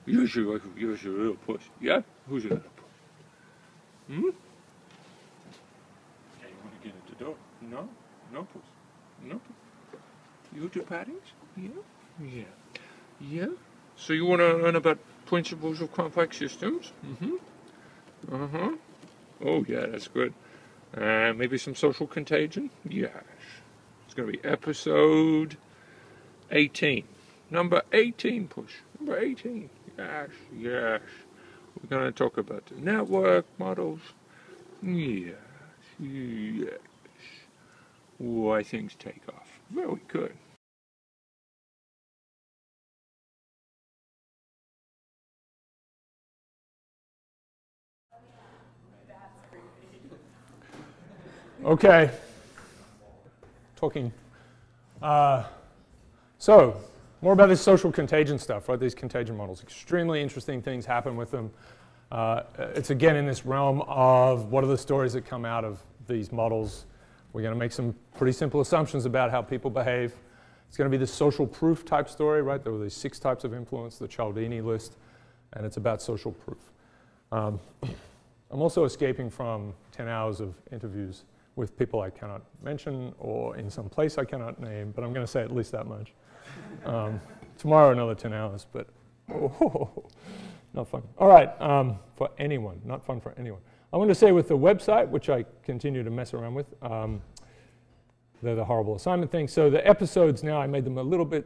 Use your little push. Yeah? Who's your little push? Hmm? Yeah, you want to get at the door? No? No push. No push. You do paddings? Yeah? Yeah. Yeah? So you want to learn about principles of complex systems? Mm-hmm. Uh-huh. Oh, yeah, that's good. Maybe some social contagion? Yes. It's going to be episode 18. Number 18, push. Number 18. Yes, yes. We're going to talk about the network models. Yes, yes. Why things take off. Very good. Okay. Talking. So, more about this social contagion stuff, right? These contagion models. Extremely interesting things happen with them. It's again in this realm of what are the stories that come out of these models. We're going to make some pretty simple assumptions about how people behave. It's going to be this social proof type story, right? There were these 6 types of influence, the Cialdini list, and it's about social proof. I'm also escaping from 10 hours of interviews with people I cannot mention or in some place I cannot name, but I'm going to say at least that much. Tomorrow another 10 hours, but not fun. All right, for anyone, not fun for anyone. I want to say with the website, which I continue to mess around with, they're the horrible assignment thing. So the episodes now, I made them a little bit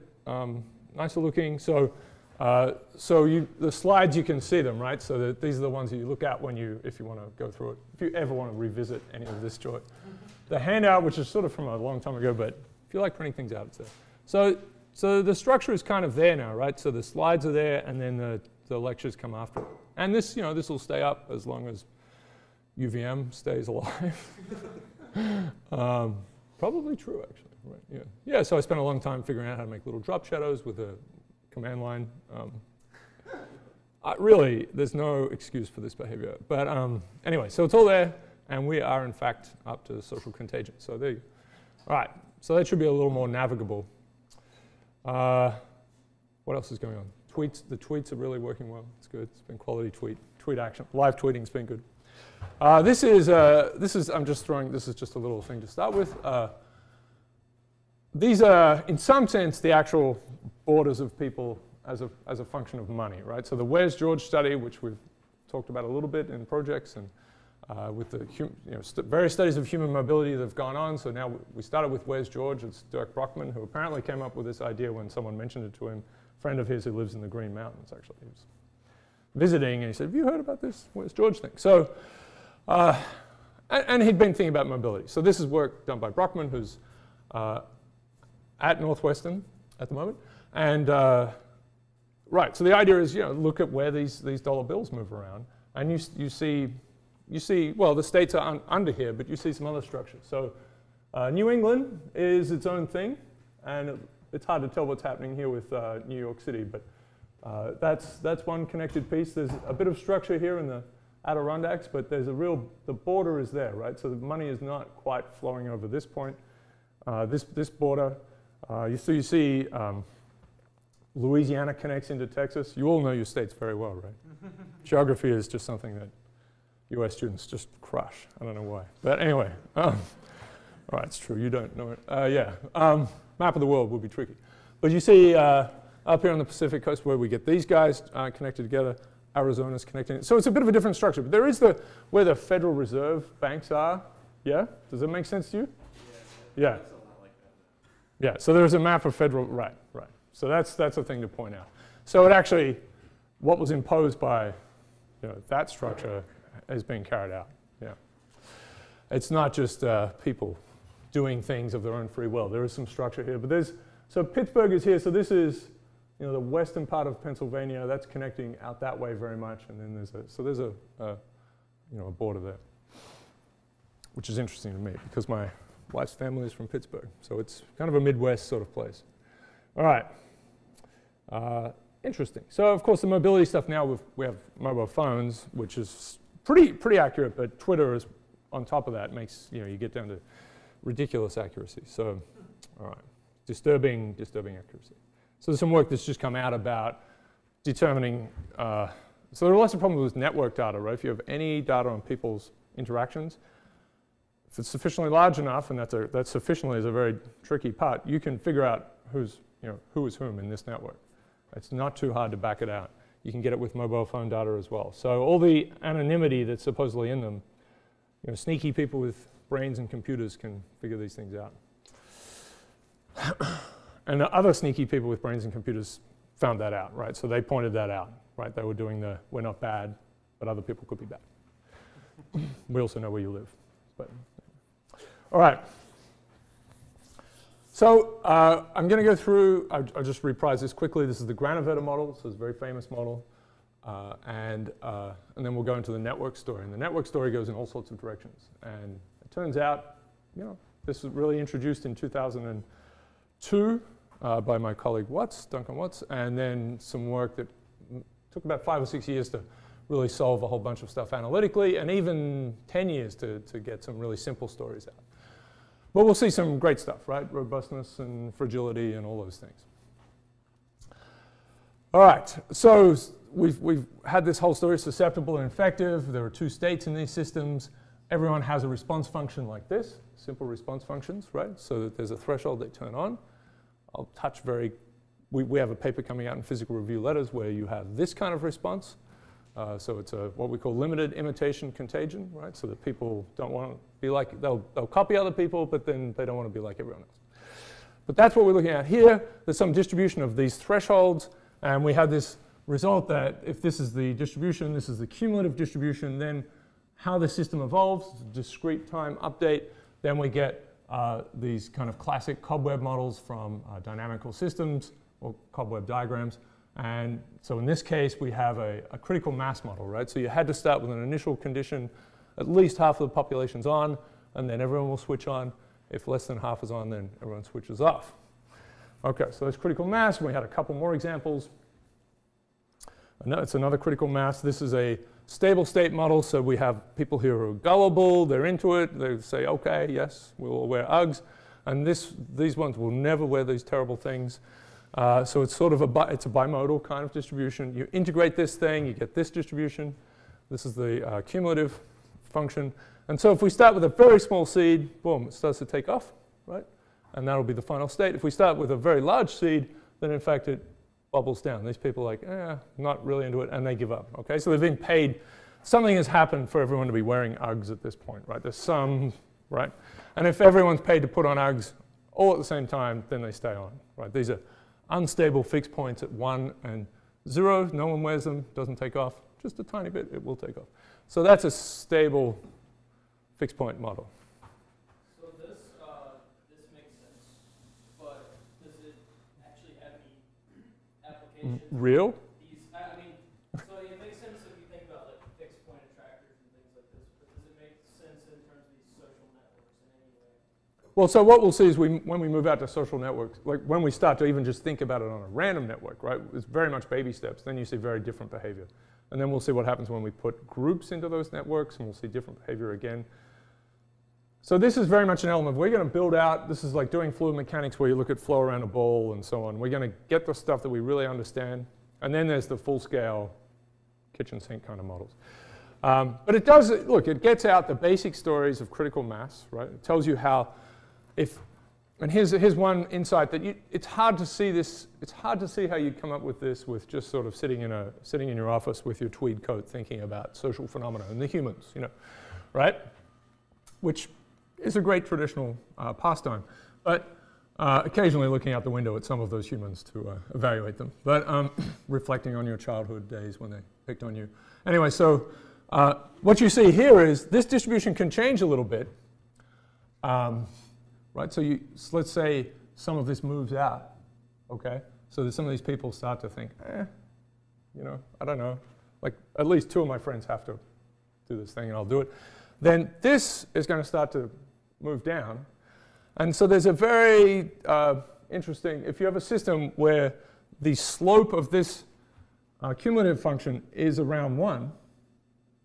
nicer looking. So the slides, you can see them, right? So these are the ones that you look at when if you want to go through it, if you ever want to revisit any of this joy. The handout, which is sort of from a long time ago, but if you like printing things out, it's there. So the structure is kind of there now, right? So the slides are there, and then the lectures come after it. And this, this will stay up as long as UVM stays alive. Probably true, actually. Right? Yeah. Yeah. So I spent a long time figuring out how to make little drop shadows with a command line. Really, there's no excuse for this behavior. But anyway, so it's all there, and we are in fact up to social contagion. So there you go. All right. So that should be a little more navigable. What else is going on? Tweets. The tweets are really working well. It's good. It's been quality tweet action. Live tweeting's been good. This is just a little thing to start with. These are, in some sense, the actual borders of people as a function of money, right? So the Where's George study, which we've talked about a little bit in projects, and with the various studies of human mobility that have gone on. So now we started with Where's George. It's Dirk Brockman, who apparently came up with this idea when someone mentioned it to him. A friend of his who lives in the Green Mountains, actually. He was visiting, and he said, have you heard about this Where's George thing? So, and he'd been thinking about mobility. So this is work done by Brockman, who's at Northwestern at the moment. And right, so the idea is, look at where these dollar bills move around, and you see, well, the states are under here, but you see some other structures. So New England is its own thing, and it's hard to tell what's happening here with New York City, but that's one connected piece. There's a bit of structure here in the Adirondacks, but there's the border is there, right? So the money is not quite flowing over this point. This border, you see Louisiana connects into Texas. You all know your states very well, right? Geography is just something that US students just crush. I don't know why. But anyway, all right, it's true. You don't know it. Yeah, map of the world would be tricky. But you see up here on the Pacific coast where we get these guys connected together, Arizona's connecting. So it's a bit of a different structure. But there is where the Federal Reserve banks are. Yeah? Does that make sense to you? Yeah. Yeah, so there's a map of federal, right. So that's a thing to point out. So it actually, what was imposed by that structure is being carried out. Yeah. It's not just people doing things of their own free will. There is some structure here, but so Pittsburgh is here. So this is the western part of Pennsylvania. That's connecting out that way very much, and then there's a border there, which is interesting to me because my wife's family is from Pittsburgh, so it's kind of a Midwest sort of place. All right. Interesting. So of course the mobility stuff now we have mobile phones, which is pretty accurate, but Twitter is on top of that. Makes you get down to ridiculous accuracy. So all right, disturbing accuracy. So there's some work that's just come out about determining, so there are lots of problems with network data, right? If you have any data on people's interactions, if it's sufficiently large enough, and that sufficiently is a very tricky part, you can figure out who is whom in this network. It's not too hard to back it out. You can get it with mobile phone data as well. So all the anonymity that's supposedly in them, sneaky people with brains and computers can figure these things out. And the other sneaky people with brains and computers found that out, right? So they pointed that out, right? They were doing the, we're not bad, but other people could be bad. We also know where you live. But all right. So I'm going to go through, I'll just reprise this quickly. This is the Granovetter model, so it's a very famous model. And then we'll go into the network story. And the network story goes in all sorts of directions. And it turns out, this was really introduced in 2002 by my colleague Duncan Watts, and then some work that took about 5 or 6 years to really solve a whole bunch of stuff analytically, and even 10 years to get some really simple stories out. But we'll see some great stuff, right? Robustness and fragility and all those things. All right, so we've had this whole story, susceptible and effective. There are 2 states in these systems. Everyone has a response function like this, simple response functions, right? So that there's a threshold they turn on. I'll touch we have a paper coming out in Physical Review Letters where you have this kind of response. So it's what we call limited imitation contagion, right? So that people don't want to be like, they'll copy other people, but then they don't want to be like everyone else. But that's what we're looking at here. There's some distribution of these thresholds, and we have this result that if this is the distribution, this is the cumulative distribution, then how the system evolves, discrete time update, then we get these kind of classic cobweb models from dynamical systems or cobweb diagrams. And so in this case, we have a critical mass model, right? So you had to start with an initial condition, at least half of the population's on, and then everyone will switch on. If less than half is on, then everyone switches off. Okay, so that's critical mass. We had a couple more examples. It's another critical mass. This is a stable state model, so we have people here who are gullible, they're into it, they say, okay, yes, we'll all wear Uggs. And these ones will never wear these terrible things. So it's sort of it's a bimodal kind of distribution. You integrate this thing, you get this distribution. This is the cumulative function. And so if we start with a very small seed, boom, it starts to take off, right? And that'll be the final state. If we start with a very large seed, then in fact it bubbles down. These people are like, not really into it, and they give up, okay? So they've been paid. Something has happened for everyone to be wearing Uggs at this point, right? There's some, right? And if everyone's paid to put on Uggs all at the same time, then they stay on, right? These are unstable fixed points at 1 and 0. No one wears them, doesn't take off. Just a tiny bit, it will take off. So that's a stable fixed point model. So this makes sense, but does it actually have any applications? Real? So it makes sense if you think about like fixed point attractors and things like this, but does it make sense in terms of these social networks in any way? Well, so what we'll see is when we move out to social networks, like when we start to even just think about it on a random network, right? It's very much baby steps. Then you see very different behavior. And then we'll see what happens when we put groups into those networks, and we'll see different behavior again. So this is very much an element. We're going to build out, this is like doing fluid mechanics where you look at flow around a bowl and so on. We're going to get the stuff that we really understand. And then there's the full-scale kitchen sink kind of models. But it does, look, it gets out the basic stories of critical mass, right? It tells you how, and here's one insight that it's hard to see this, it's hard to see how you'd come up with this with just sort of sitting in your office with your tweed coat thinking about social phenomena and the humans, right? Which is a great traditional pastime, but occasionally looking out the window at some of those humans to evaluate them, but reflecting on your childhood days when they picked on you. Anyway, so what you see here is this distribution can change a little bit, right? So let's say some of this moves out, okay? So that some of these people start to think, I don't know, like at least 2 of my friends have to do this thing and I'll do it. Then this is going to start to move down. And so there's a very interesting, if you have a system where the slope of this cumulative function is around 1,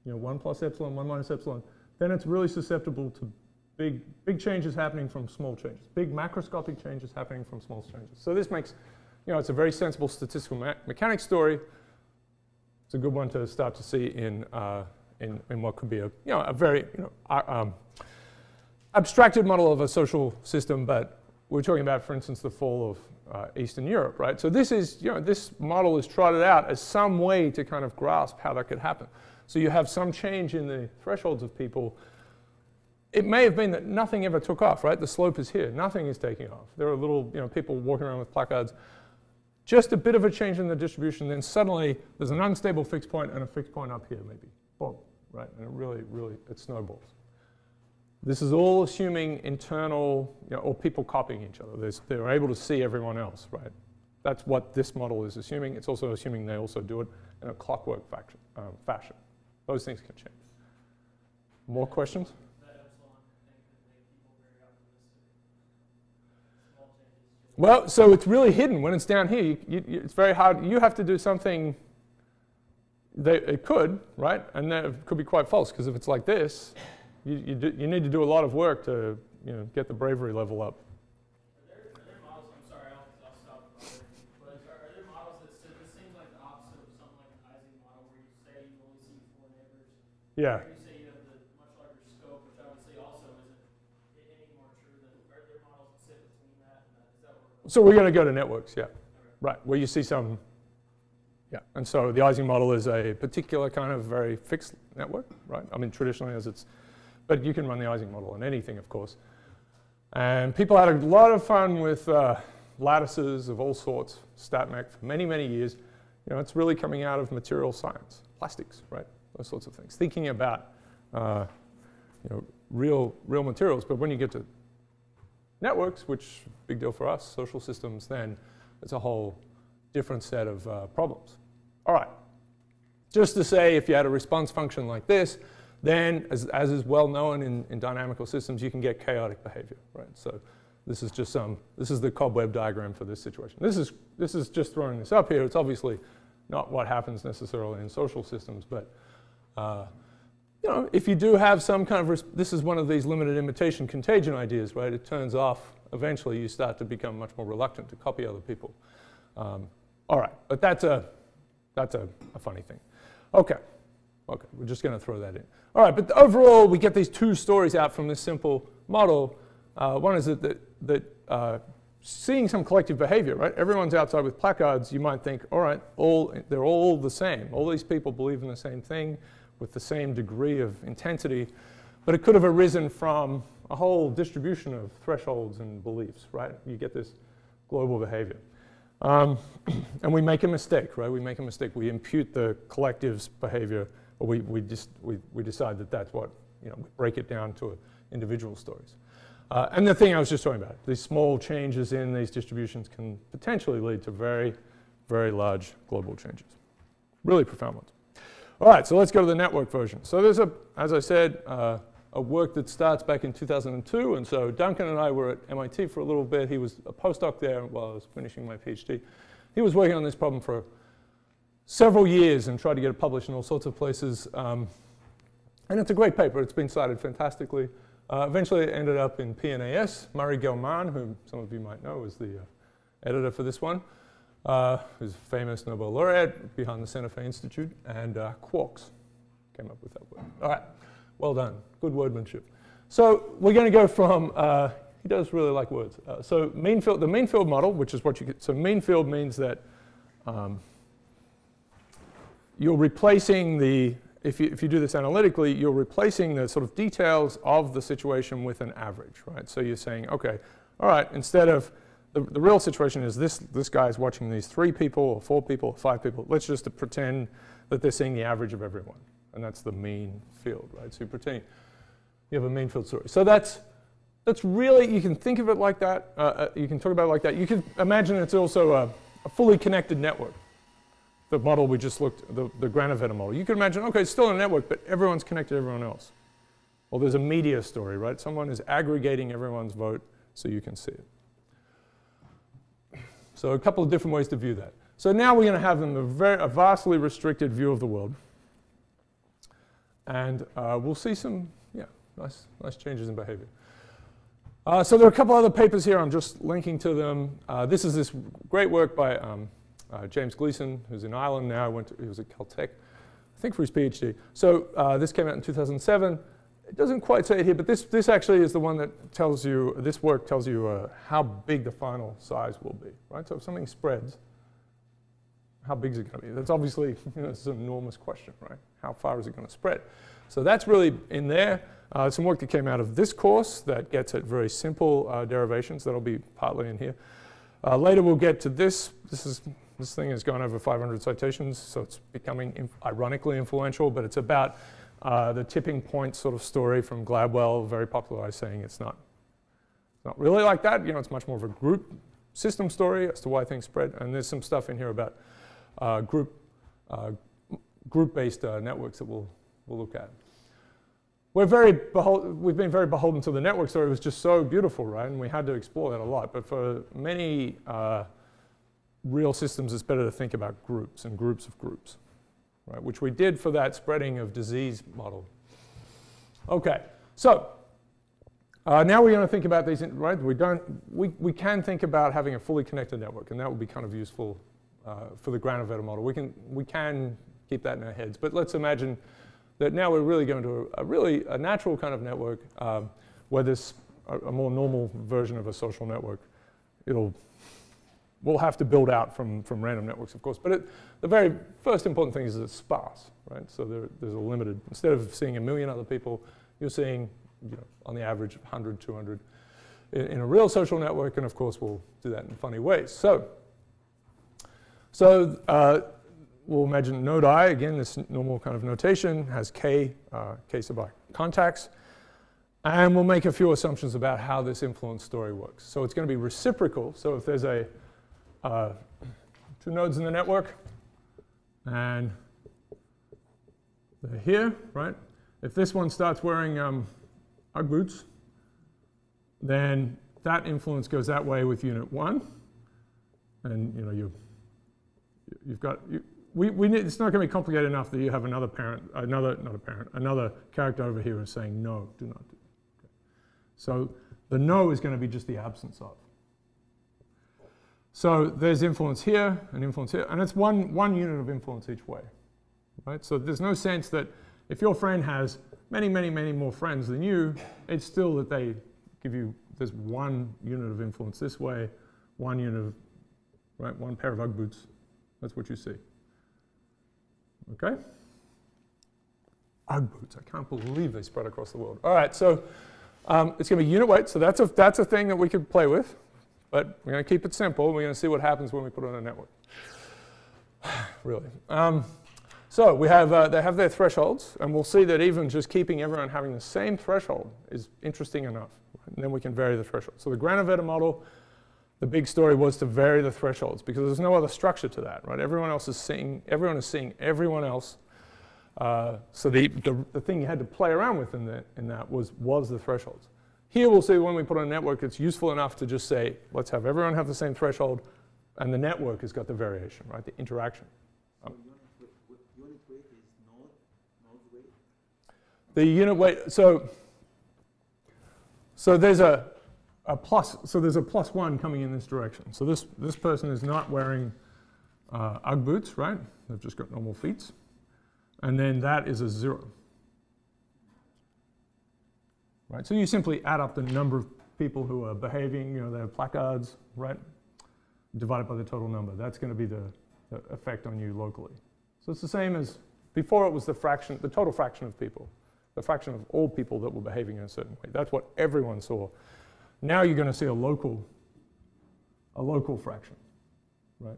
1 plus epsilon, 1 minus epsilon, then it's really susceptible to big changes happening from small changes, big macroscopic changes happening from small changes. So this makes, it's a very sensible statistical mechanics story. It's a good one to start to see in what could be a very abstracted model of a social system, but we're talking about, for instance, the fall of Eastern Europe, right? So this is, this model is trotted out as some way to kind of grasp how that could happen. So you have some change in the thresholds of people. It may have been that nothing ever took off, right? The slope is here. Nothing is taking off. There are little, people walking around with placards. Just a bit of a change in the distribution, then suddenly there's an unstable fixed point and a fixed point up here, maybe. Boom, right? And it really, it snowballs. This is all assuming internal, or people copying each other. They're able to see everyone else, right? That's what this model is assuming. It's also assuming they also do it in a clockwork fashion. Those things can change. More questions? Well, so it's really hidden when it's down here. It's very hard. You have to do something. It could, right? And then it could be quite false, because if it's like this, you need to do a lot of work to get the bravery level up. Are there models? I'm sorry, I'll stop. But are there models that say this seems like the opposite of something like an Ising model, where you say you only see 4 neighbors? Yeah. Or you say you have the much larger scope, which obviously also isn't any more true than. Are there models that sit between that and that? Is that what So we're going to go to networks, yeah. Okay. Right, where you see some. Yeah, and so the Ising model is a particular kind of very fixed network, right? I mean, traditionally as it's, but you can run the Ising model on anything, of course. And people had a lot of fun with lattices of all sorts, StatMech, for many, many years. It's really coming out of material science, plastics, right? Those sorts of things. Thinking about, real materials. But when you get to networks, which big deal for us, social systems, then it's a whole different set of problems. All right. Just to say, if you had a response function like this, then, as is well known in dynamical systems, you can get chaotic behavior, right? So this is just this is the cobweb diagram for this situation. This is just throwing this up here. It's obviously not what happens necessarily in social systems, but if you do have some kind of, this is one of these limited imitation contagion ideas, right? It turns off. Eventually, you start to become much more reluctant to copy other people. All right, but that's a funny thing. Okay, we're just going to throw that in. All right, but overall, we get these 2 stories out from this simple model. One is that seeing some collective behavior, right? Everyone's outside with placards. You might think, all right, they're all the same. All these people believe in the same thing with the same degree of intensity, but it could have arisen from a whole distribution of thresholds and beliefs, right? You get this global behavior. And we make a mistake, right? We make a mistake. We impute the collective's behavior, or we decide that that's what, we break it down to individual stories. And the thing I was just talking about, these small changes in these distributions can potentially lead to very, very large global changes. Really profound ones. All right, so let's go to the network version. So there's as I said, a work that starts back in 2002, and so Duncan and I were at MIT for a little bit. He was a postdoc there while I was finishing my PhD. He was working on this problem for several years and tried to get it published in all sorts of places. And it's a great paper. It's been cited fantastically. Eventually it ended up in PNAS. Murray Gell-Mann, whom some of you might know, is the editor for this one, who's a famous Nobel laureate behind the Center for Institute, and Quarks came up with that word. All right. Well done. Good wordmanship. So we're going to go from, he does really like words. So the mean field model, which is what you get. So mean field means that you're replacing if you do this analytically, you're replacing the sort of details of the situation with an average, right? So you're saying, okay, all right, instead of, the real situation is this guy is watching these 3 people or 4 people or 5 people. Let's just pretend that they're seeing the average of everyone. And that's the mean field, right? So you pretend you have a mean field story. So that's really, you can think of it like that. You can talk about it like that. You can imagine it's also a fully connected network. The model we just looked, the Granovetter model. You can imagine, okay, it's still a network, but everyone's connected to everyone else. Well, there's a media story, right? Someone is aggregating everyone's vote so you can see it. So a couple of different ways to view that. So now we're going to have a vastly restricted view of the world. And we'll see some, nice changes in behavior. So there are a couple other papers here. I'm just linking to them. This is this great work by James Gleason, who's in Ireland now, he was at Caltech, I think for his PhD. So this came out in 2007. It doesn't quite say it here, but this actually is the one that tells you, this work tells you how big the final size will be, right? So if something spreads, how big is it going to be? That's obviously, it's an enormous question, right? How far is it going to spread? So that's really in there. Some work that came out of this course that gets at very simple derivations. That'll be partly in here. Later we'll get to this. This thing has gone over 500 citations, so it's becoming ironically influential, but it's about the tipping point sort of story from Gladwell, very popularized, saying it's not really like that. It's much more of a group system story as to why things spread. And there's some stuff in here about group-based networks that we'll look at. We've been very beholden to the network story. It was just so beautiful, right? And we had to explore that a lot. But for many real systems, it's better to think about groups and groups of groups, right? Which we did for that spreading of disease model. Okay, so now we're going to think about these, right? We can think about having a fully connected network, and that would be kind of useful for the Granovetter model. We can keep that in our heads, but let's imagine that now we're really going to a natural kind of network where there's a more normal version of a social network. We'll have to build out from random networks, of course, but the very first important thing is that it's sparse, right? So there's a limited, instead of seeing 1 million other people, you're seeing, on the average, 100, 200 in a real social network, and of course we'll do that in funny ways. So we'll imagine node I, again, this normal kind of notation, has k sub I contacts. And we'll make a few assumptions about how this influence story works. So it's going to be reciprocal. So if there's two nodes in the network, and they're here, right? If this one starts wearing Ugg boots, then that influence goes that way with unit 1. And you've got... it's not going to be complicated enough that you have another character over here who's saying no, do not do. Okay. So the no is going to be just the absence of. So there's influence here and influence here, and it's one unit of influence each way, right? So there's no sense that if your friend has many, many, many more friends than you, it's still that they give you, there's 1 unit of influence this way, 1 unit of, right, 1 pair of Ugg boots. That's what you see. Okay? Ugg boots. I can't believe they spread across the world. All right, so it's going to be unit weight. So that's a thing that we could play with. But we're going to keep it simple. We're going to see what happens when we put it on a network. Really. So we have, they have their thresholds. And we'll see that even just keeping everyone having the same threshold is interesting enough. Right? And then we can vary the threshold. So the Granovetter model, the big story was to vary the thresholds because there's no other structure to that, right? Everyone is seeing everyone else. So the thing you had to play around with in that was the thresholds. Here we'll see when we put on a network, it's useful enough to just say, let's have everyone have the same threshold, and the network has got the variation, right? The interaction. So unit weight is node weight? The unit weight, so there's a plus, so there's a +1 coming in this direction. So this person is not wearing Ugg boots, right? They've just got normal feet. And then that is a 0. Right? So you simply add up the number of people who are behaving, they have placards, right? Divided by the total number. That's going to be the effect on you locally. So it's the same as before. It was the total fraction of people, the fraction of all people that were behaving in a certain way. That's what everyone saw. Now you're going to see a local fraction, right?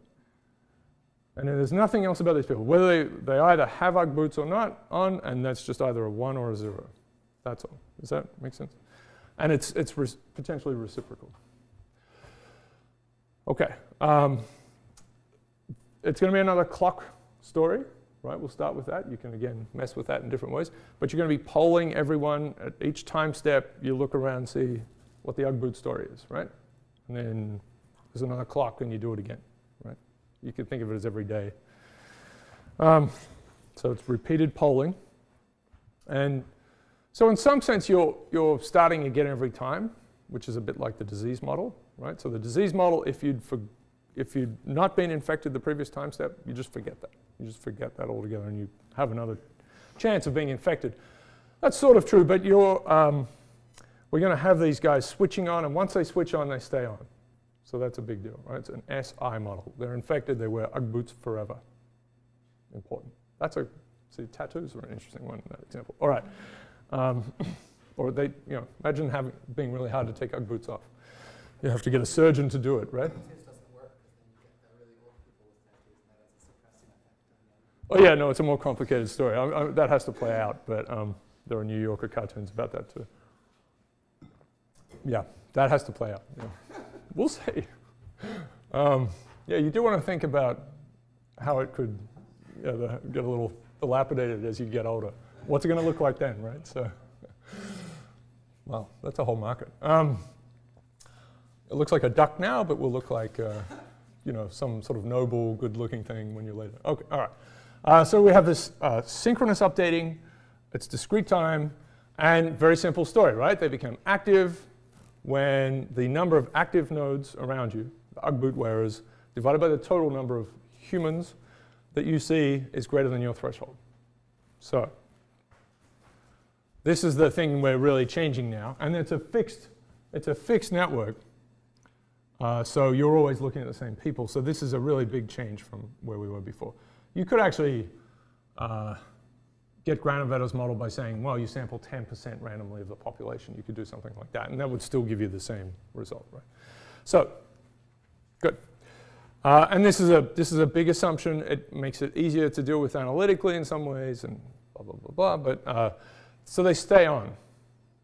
And then there's nothing else about these people. Whether they either have Ugg boots or not on, and that's just either a 1 or a 0. That's all. Does that make sense? And it's potentially reciprocal. Okay. It's going to be another clock story, right? We'll start with that. You can, again, mess with that in different ways. But you're going to be polling everyone at each time step. You look around, see what the Ugg boot story is, right? And then there's another clock and you do it again, right? You can think of it as every day. So it's repeated polling. And so in some sense, you're starting again every time, which is a bit like the disease model, right? So the disease model, if you'd if you've not been infected the previous time step, you just forget that. You just forget that altogether, and you have another chance of being infected. That's sort of true, but we're going to have these guys switching on, and once they switch on, they stay on. So that's a big deal, right? It's an SI model. They're infected, they wear Ugg boots forever. Important. See, tattoos are an interesting one in that example. All right. Or they, imagine being really hard to take Ugg boots off. You have to get a surgeon to do it, right? Oh yeah, no, it's a more complicated story. That has to play out, but there are New Yorker cartoons about that too. Yeah, that has to play out. Yeah. We'll see. Yeah, you do want to think about how it could get a little dilapidated as you get older. What's it going to look like then, right? So, well, that's a whole market. It looks like a duck now, but will look like some sort of noble, good-looking thing when you're later. Okay, all right. So we have this synchronous updating. It's discrete time, and very simple story, right? They become active when the number of active nodes around you, the Ugg boot wearers, divided by the total number of humans that you see is greater than your threshold. So this is the thing we're really changing now, and it's a fixed network. So you're always looking at the same people. So this is a really big change from where we were before. You could actually get Granovetter's model by saying, well, you sample 10% randomly of the population. You could do something like that, and that would still give you the same result, right? So, good. And this is a big assumption. It makes it easier to deal with analytically in some ways, and blah, blah, blah, blah. But so they stay on,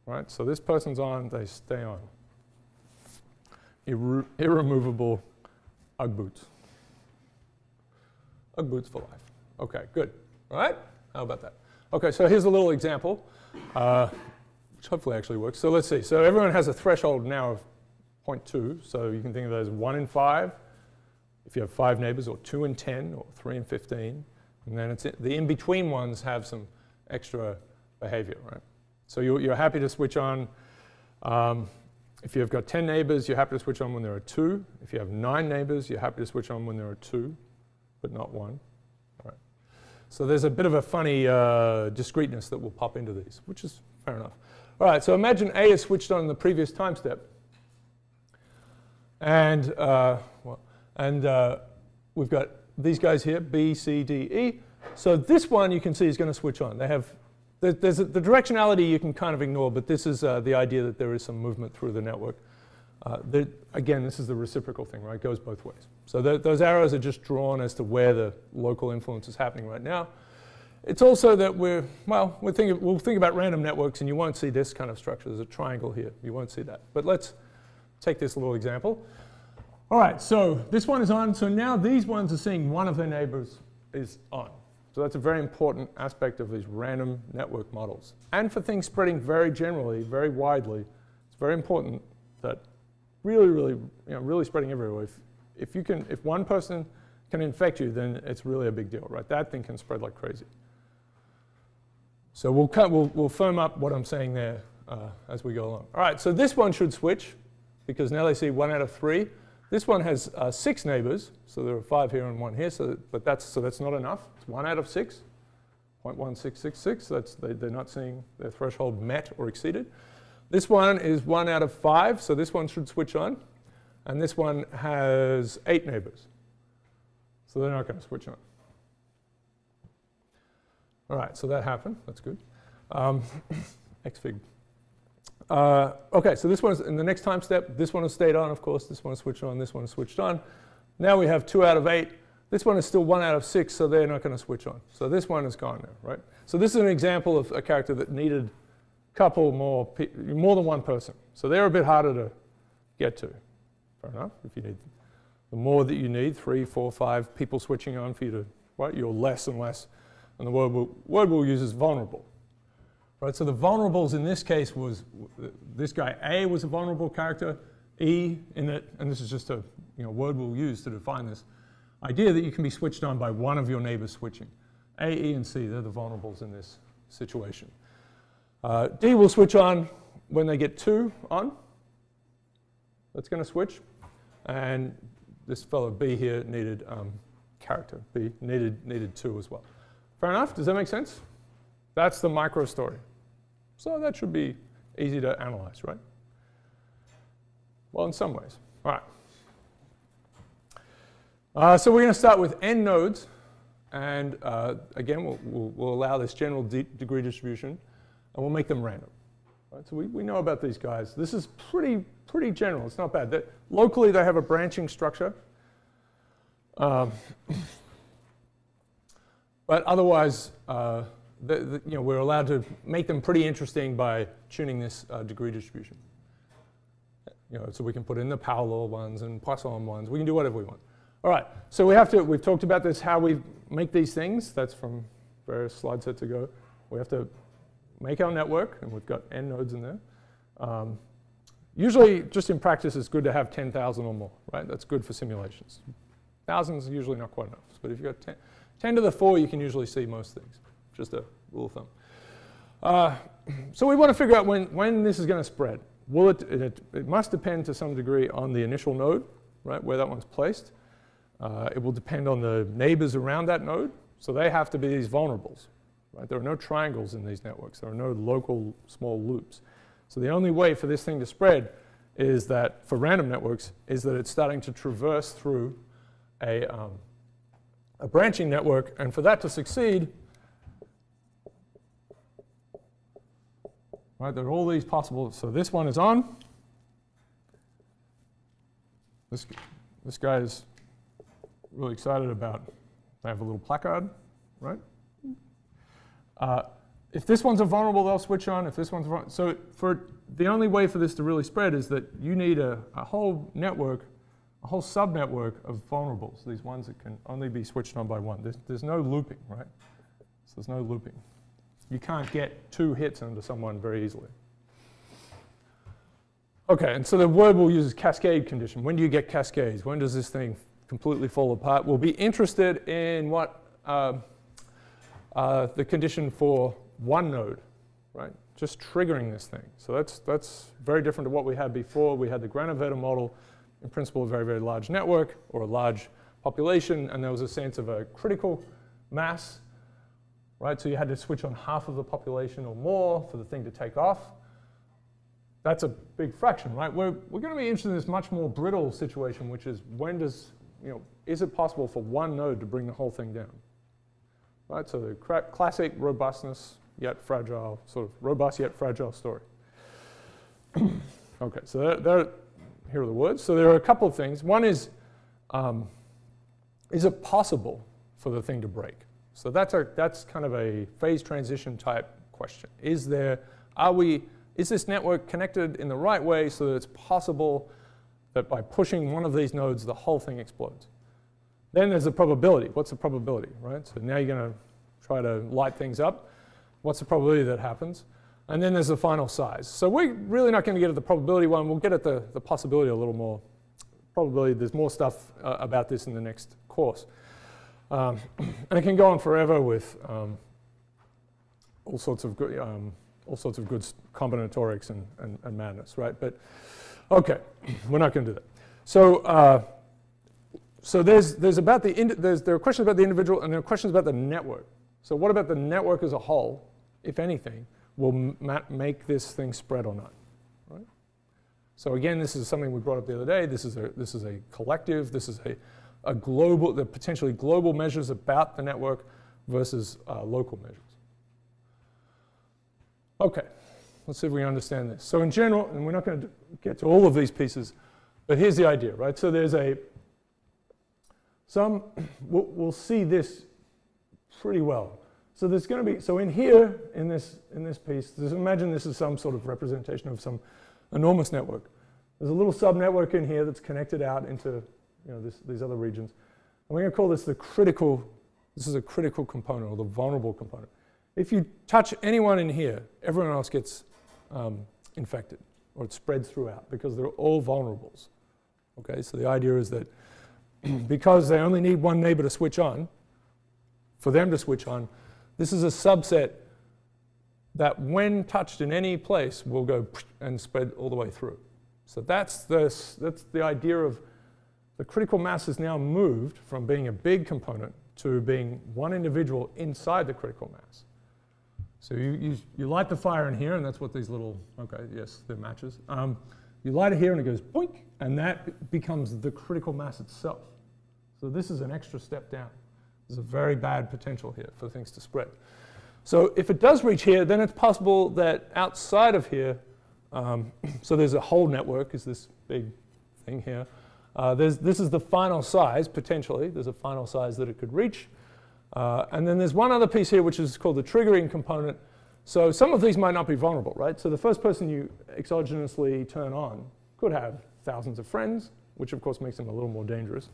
right? So this person's on, they stay on. Irremovable Ugg boots. Ugg boots for life. Okay, good. All right? How about that? Okay, so here's a little example, which hopefully actually works. So let's see. So everyone has a threshold now of 0.2. So you can think of that as 1 in 5, if you have 5 neighbors, or 2 in 10, or 3 in 15. And then the in-between ones have some extra behavior, right? So you're happy to switch on. If you've got 10 neighbors, you're happy to switch on when there are 2. If you have 9 neighbors, you're happy to switch on when there are 2, but not 1. So there's a bit of a funny discreteness that will pop into these, which is fair enough. All right, so imagine A is switched on in the previous time step. And, we've got these guys here, B, C, D, E. So this one you can see is going to switch on. They have, the directionality you can kind of ignore, but this is the idea that there is some movement through the network. Again, this is the reciprocal thing, right? It goes both ways. So those arrows are just drawn as to where the local influence is happening right now. It's also that we'll think about random networks, and you won't see this kind of structure. There's a triangle here. You won't see that. But let's take this little example. All right, so this one is on. So now these ones are seeing one of their neighbors is on. So that's a very important aspect of these random network models. And for things spreading very generally, very widely, it's very important that really spreading everywhere. If one person can infect you, then it's really a big deal, right? That thing can spread like crazy. So we'll firm up what I'm saying there as we go along. All right, so this one should switch because now they see 1 out of 3. This one has 6 neighbors, so there are 5 here and 1 here. So that's not enough. It's 1 out of 6, 0.1666. They're not seeing their threshold met or exceeded. This one is 1 out of 5, so this one should switch on. And this one has 8 neighbors. So they're not going to switch on. All right, so that happened. That's good. Xfig. OK, so this one's in the next time step. This one has stayed on, of course. This one is switched on. This one is switched on. Now we have 2 out of 8. This one is still 1 out of 6, so they're not going to switch on. So this one is gone now, right? So this is an example of a character that needed couple more than one person. So they're a bit harder to get to. Fair enough. If you need the more that you need, 3, 4, 5 people switching on for you to, right? You're less and less. And the word we'll use is vulnerable. Right? So the vulnerables in this case was this guy A was a vulnerable character, E in it, and this is just a word we'll use to define this idea that you can be switched on by one of your neighbors switching. A, E, and C, they're the vulnerables in this situation. D will switch on when they get 2 on. That's going to switch. And this fellow B here needed character. B needed 2 as well. Fair enough? Does that make sense? That's the micro story. So that should be easy to analyze, right? Well, in some ways. All right. So we're going to start with n nodes. And again, we'll allow this general degree distribution. And we'll make them random. Right? So we know about these guys. This is pretty general. It's not bad. Locally, they have a branching structure. But otherwise, we're allowed to make them pretty interesting by tuning this degree distribution. So we can put in the power law ones and Poisson ones. We can do whatever we want. All right. So we've talked about this, how we make these things. That's from various slide sets ago. We have to make our network, and we've got n nodes in there. Usually, just in practice, it's good to have 10,000 or more, right? That's good for simulations. Thousands is usually not quite enough. But if you've got 10 to the 4, you can usually see most things. Just a rule of thumb. So we want to figure out when this is going to spread. It must depend to some degree on the initial node, right, where that one's placed. It will depend on the neighbors around that node. So they have to be these vulnerables. Right? There are no triangles in these networks. There are no local small loops. So the only way for this thing to spread is that, for random networks, is that it's starting to traverse through a branching network. And for that to succeed, right, there are all these possible. So this one is on. This guy is really excited about, they have a little placard, right? If this one's a vulnerable, they'll switch on. If this one's vulnerable, so the only way for this to really spread is that you need a whole network, a whole subnetwork of vulnerables, these ones that can only be switched on by one. There's no looping, right? So there's no looping. You can't get 2 hits onto someone very easily. Okay, and so the word we'll use is cascade condition. When do you get cascades? When does this thing completely fall apart? We'll be interested in what the condition for one node, right? Just triggering this thing. So that's very different to what we had before. We had the Granovetter model, in principle, a very, very large network or a large population, and there was a sense of a critical mass, right? So you had to switch on half of the population or more for the thing to take off. That's a big fraction, right? We're going to be interested in this much more brittle situation, which is when does, is it possible for one node to bring the whole thing down? Right, so the classic robustness yet fragile, sort of robust yet fragile story. Okay, so here are the words. So there are a couple of things. One is it possible for the thing to break? So that's kind of a phase transition type question. Is this network connected in the right way so that it's possible that by pushing one of these nodes, the whole thing explodes? Then there's the probability. What's the probability, right? So now you're going to try to light things up. What's the probability that happens? And then there's the final size. So we're really not going to get at the probability one. We'll get at the possibility a little more. Probability, there's more stuff about this in the next course. And it can go on forever with all sorts of good combinatorics and madness, right? But okay, we're not going to do that. So so there are questions about the individual, and there are questions about the network. So what about the network as a whole, if anything, will make this thing spread or not? Right? So again, this is something we brought up the other day. This is a collective. This is a global, the potentially global measures about the network versus local measures. Okay, let's see if we understand this. So in general, and we're not going to get to all of these pieces, but here's the idea, right? So there's we'll see this pretty well. So there's going to be, so in here, in this piece, imagine this is some sort of representation of some enormous network. There's a little sub-network in here that's connected out into these other regions. And we're going to call this this is a critical component, or the vulnerable component. If you touch anyone in here, everyone else gets infected, or it spreads throughout, because they're all vulnerables. Okay, so the idea is that because they only need one neighbor to switch on, for them to switch on, this is a subset that when touched in any place will go and spread all the way through. So that's the idea of the critical mass is now moved from being a big component to being one individual inside the critical mass. So you light the fire in here, and that's what these little, okay, yes, they're matches. You light it here, and it goes boink, and that becomes the critical mass itself. So this is an extra step down. There's a very bad potential here for things to spread. So if it does reach here, then it's possible that outside of here, so there's a whole network, is this big thing here. This is the final size, potentially. There's a final size that it could reach. And then there's one other piece here, which is called the triggering component. So some of these might not be vulnerable, right? So the first person you exogenously turn on could have thousands of friends, which of course makes them a little more dangerous.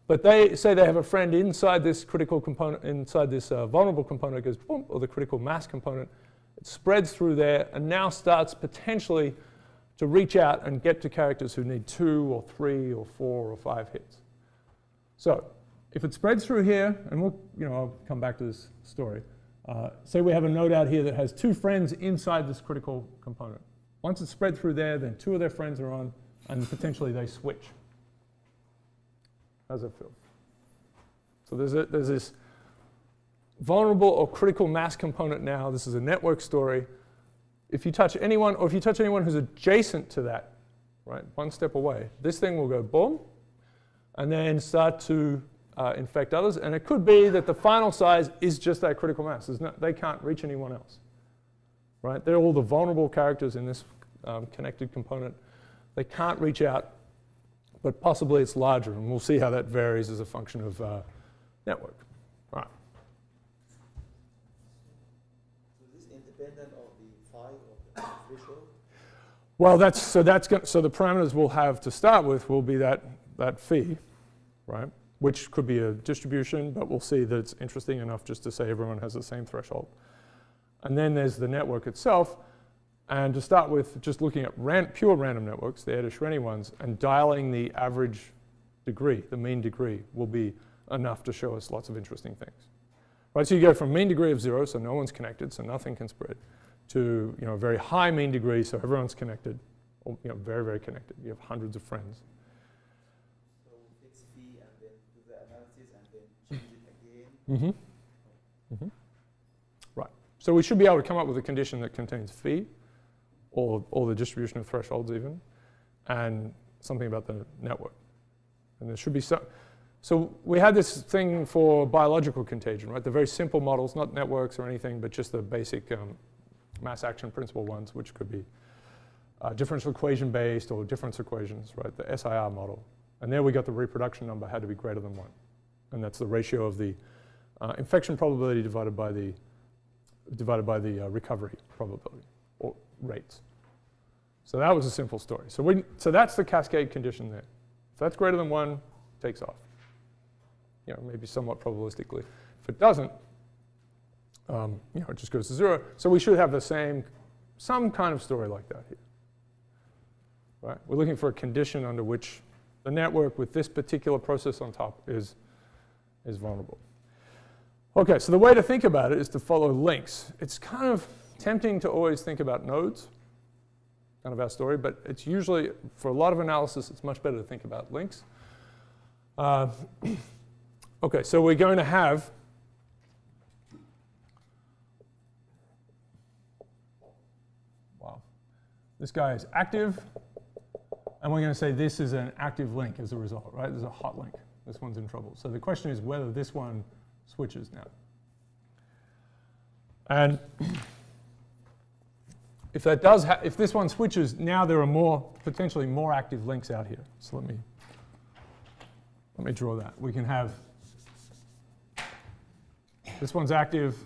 But they say they have a friend inside this critical component, inside this vulnerable component, it goes boom, or the critical mass component. It spreads through there and now starts potentially to reach out and get to characters who need 2 or 3 or 4 or 5 hits. So if it spreads through here, and I'll come back to this story. Say we have a node out here that has 2 friends inside this critical component. Once it's spread through there, then 2 of their friends are on, and potentially they switch. How's that feel? So there's this vulnerable or critical mass component now. This is a network story. If you touch anyone, or if you touch anyone who's adjacent to that, right, one step away, this thing will go boom, and then start to infect others. And it could be that the final size is just that critical mass. They can't reach anyone else, right? They're all the vulnerable characters in this connected component. They can't reach out, but possibly it's larger, and we'll see how that varies as a function of network. Right. So is this independent of the phi of the threshold? Well, so the parameters we'll have to start with will be that phi, right? Which could be a distribution, but we'll see that it's interesting enough just to say everyone has the same threshold. And then there's the network itself. And to start with, just looking at pure random networks, the Eder-Shreni ones, and dialing the average degree, the mean degree, will be enough to show us lots of interesting things. Right, so you go from mean degree of 0, so no one's connected, so nothing can spread, to a very high mean degree, so everyone's connected, or very, very connected. You have hundreds of friends. So fix phi and then do the analysis and then change it again. Mm-hmm. Mm-hmm. Right. So we should be able to come up with a condition that contains phi, or the distribution of thresholds even, and something about the network. And there should be so we had this thing for biological contagion, right? The very simple models, not networks or anything, but just the basic mass action principle ones, which could be differential equation based or difference equations, right? The SIR model. And there we got the reproduction number had to be greater than 1. And that's the ratio of the infection probability divided by the recovery probability, or rates. So that was a simple story. So that's the cascade condition there. If that's greater than 1, takes off. Maybe somewhat probabilistically. If it doesn't, it just goes to 0. So we should have some kind of story like that here. Right? We're looking for a condition under which the network with this particular process on top is vulnerable. Okay, so the way to think about it is to follow links. It's kind of tempting to always think about nodes, kind of our story, but it's usually, for a lot of analysis, it's much better to think about links. Okay, so we're going to have this guy is active, and we're going to say this is an active link as a result, right? There's a hot link. This one's in trouble. So the question is whether this one switches now. And if that does, if this one switches, now there are potentially more active links out here. So let me draw that. We can have this one's active,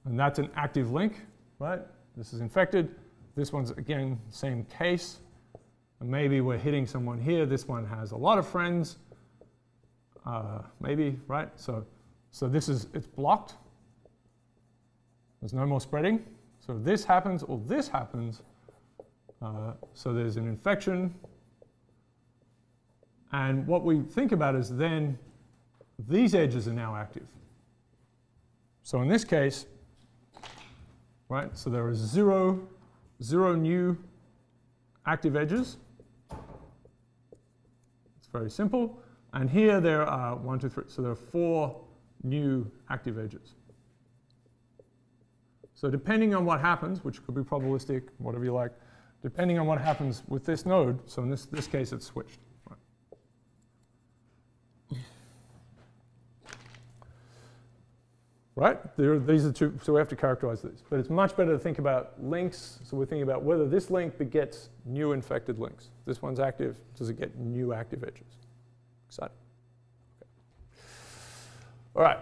and that's an active link, right? This is infected. This one's, again, same case. And maybe we're hitting someone here. This one has a lot of friends, maybe, right? So it's blocked. There's no more spreading. So if this happens or this happens, so there's an infection. And what we think about is then these edges are now active. So in this case, right, so there are zero new active edges. very simple. And here there are 1, 2, 3. So there are 4 new active edges. So depending on what happens, which could be probabilistic, whatever you like, depending on what happens with this node, so in this case it's switched. Right? These are 2, so we have to characterize these. But it's much better to think about links. So we're thinking about whether this link begets new infected links. This one's active. Does it get new active edges? Exciting. Okay. All right.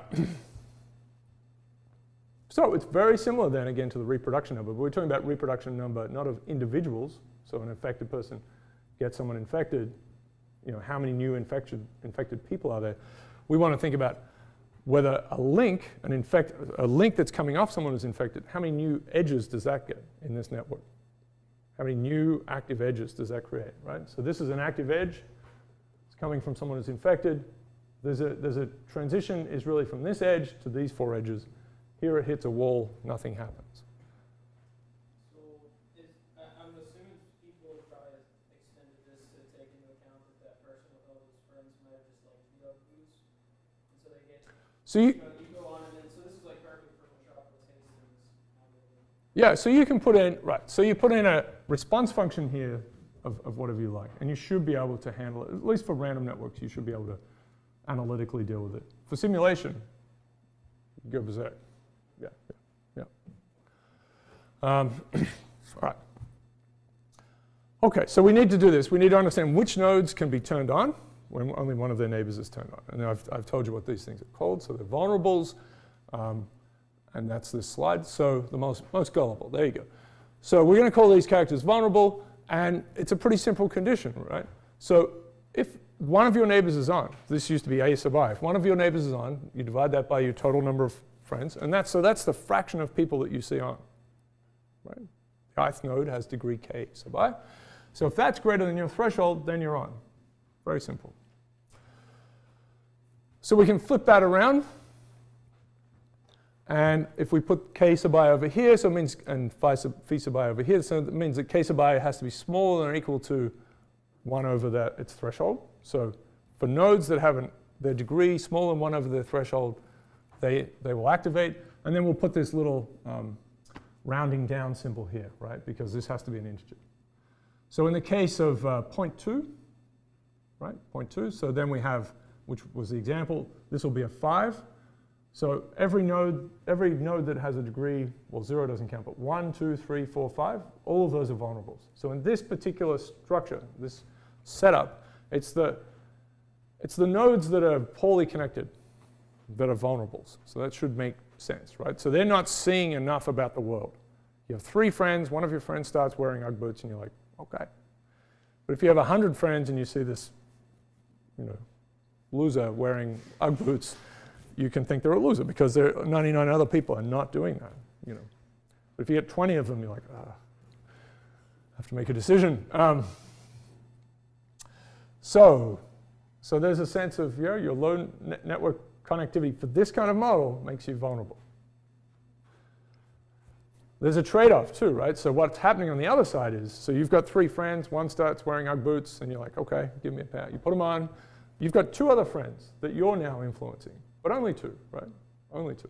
So it's very similar then again to the reproduction number. But we're talking about reproduction number not of individuals. So an infected person gets someone infected. How many new infected people are there? We want to think about whether a link that's coming off someone who's infected, how many new edges does that get in this network? How many new active edges does that create, right? So this is an active edge. It's coming from someone who's infected. There's a transition is really from this edge to these 4 edges. Here it hits a wall, nothing happens. So I'm assuming people have probably extended this to take into account that person with all those friends might have just beat up boots. And so they get... So you go on and then, so this is like perfect for chocolate tastings. Yeah, so you can put in, right, so you put in a response function here of whatever you like, and you should be able to handle it, at least for random networks, you should be able to analytically deal with it. For simulation, go berserk. Yeah. All right. Okay, so we need to do this. We need to understand which nodes can be turned on when only one of their neighbors is turned on. And I've told you what these things are called. So they're vulnerables, and that's this slide. So the most gullible, there you go. So we're going to call these characters vulnerable, and it's a pretty simple condition, right? So if one of your neighbors is on, this used to be A sub I, if one of your neighbors is on, you divide that by your total number of friends, and that's the fraction of people that you see on, right? The ith node has degree k sub I. So if that's greater than your threshold, then you're on. Very simple. So we can flip that around. And if we put k sub I over here, so it means, and phi sub I over here, so that means that k sub I has to be smaller than or equal to 1 over its threshold. So for nodes that have their degree smaller than 1 over their threshold, they will activate. And then we'll put this little rounding down symbol here, right? Because this has to be an integer. So in the case of 0.2, right, 0.2, so then we have, which was the example, this will be a 5. So every node that has a degree, well, 0 doesn't count, but 1, 2, 3, 4, 5, all of those are vulnerables. So in this particular structure, this setup, it's the nodes that are poorly connected that are vulnerables. So that should make sense, right? So they're not seeing enough about the world. You have 3 friends, one of your friends starts wearing Ugg boots, and you're like, okay. But if you have 100 friends and you see this, loser wearing Ugg boots, you can think they're a loser because 99 other people are not doing that, But if you get 20 of them, you're like, I have to make a decision. So there's a sense of your low network connectivity for this kind of model makes you vulnerable. There's a trade-off too, right? So what's happening on the other side is, so you've got 3 friends, one starts wearing Ugg boots, and you're like, okay, give me a pair. You put them on. You've got 2 other friends that you're now influencing, but only 2, right? Only 2.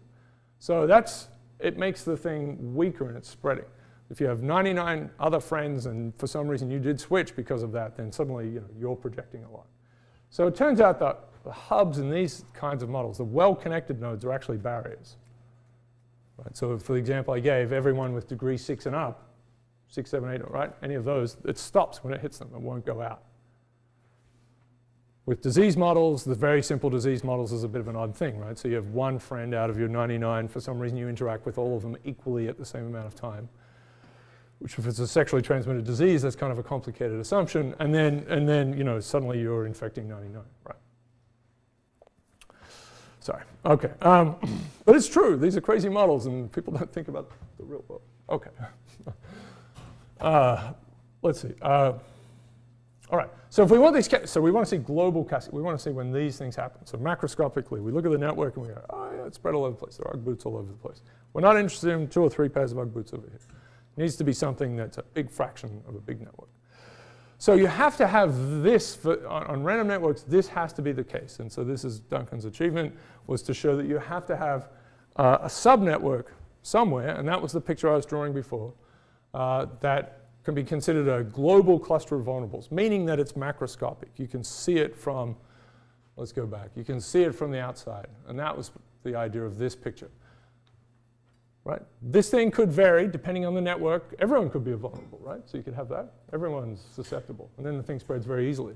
So it makes the thing weaker and it's spreading. If you have 99 other friends and for some reason you did switch because of that, then suddenly you're projecting a lot. So it turns out that the hubs in these kinds of models, the well-connected nodes, are actually barriers. Right? So for the example I gave, everyone with degree 6 and up, 6, 7, 8, right? Any of those, it stops when it hits them. It won't go out. With disease models, the very simple disease models is a bit of an odd thing, right? So you have 1 friend out of your 99. For some reason, you interact with all of them equally at the same amount of time, which if it's a sexually transmitted disease, that's kind of a complicated assumption. And then suddenly you're infecting 99, right? Sorry. OK. But it's true. These are crazy models, and people don't think about the real world. OK. Let's see. All right. So if we want these, so we want to see global cascade. We want to see when these things happen. So macroscopically, we look at the network and we go, oh yeah, it's spread all over the place. There are Ugg boots all over the place. We're not interested in 2 or 3 pairs of Ugg boots over here. It needs to be something that's a big fraction of a big network. So you have to have this, on random networks, this has to be the case. And so this is Duncan's achievement, was to show that you have to have a subnetwork somewhere, and that was the picture I was drawing before, that can be considered a global cluster of vulnerables, meaning that it's macroscopic. You can see it from, let's go back, you can see it from the outside. And that was the idea of this picture. Right? This thing could vary depending on the network. Everyone could be a vulnerable, right? So you could have that. Everyone's susceptible. And then the thing spreads very easily.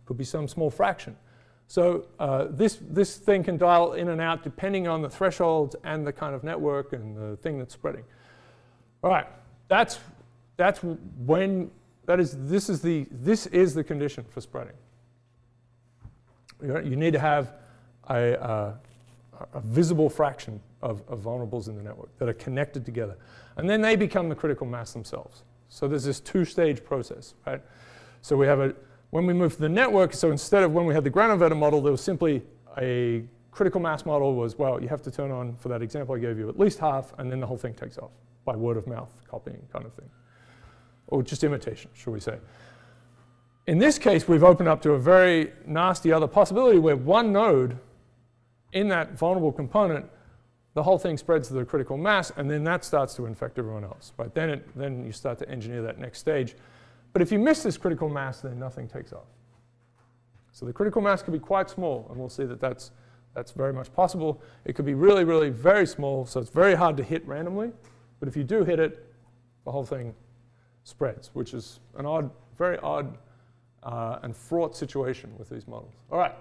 Could be some small fraction. So this thing can dial in and out depending on the thresholds and the kind of network and the thing that's spreading. All right, this is the condition for spreading. You need to have a visible fraction of vulnerables in the network that are connected together. And then they become the critical mass themselves. So there's this two-stage process, right? So we have when we move to the network, so instead of when we had the Granovetter model, there was simply a critical mass model was, well, you have to turn on, for that example I gave you, at least half, and then the whole thing takes off by word of mouth copying kind of thing. Or just imitation, shall we say. In this case, we've opened up to a very nasty other possibility where one node in that vulnerable component, the whole thing spreads to the critical mass, and then that starts to infect everyone else. Right? Then you start to engineer that next stage. But if you miss this critical mass, then nothing takes off. So the critical mass could be quite small, and we'll see that that's very much possible. It could be really, really very small, so it's very hard to hit randomly. But if you do hit it, the whole thing spreads, which is an very odd and fraught situation with these models. All right.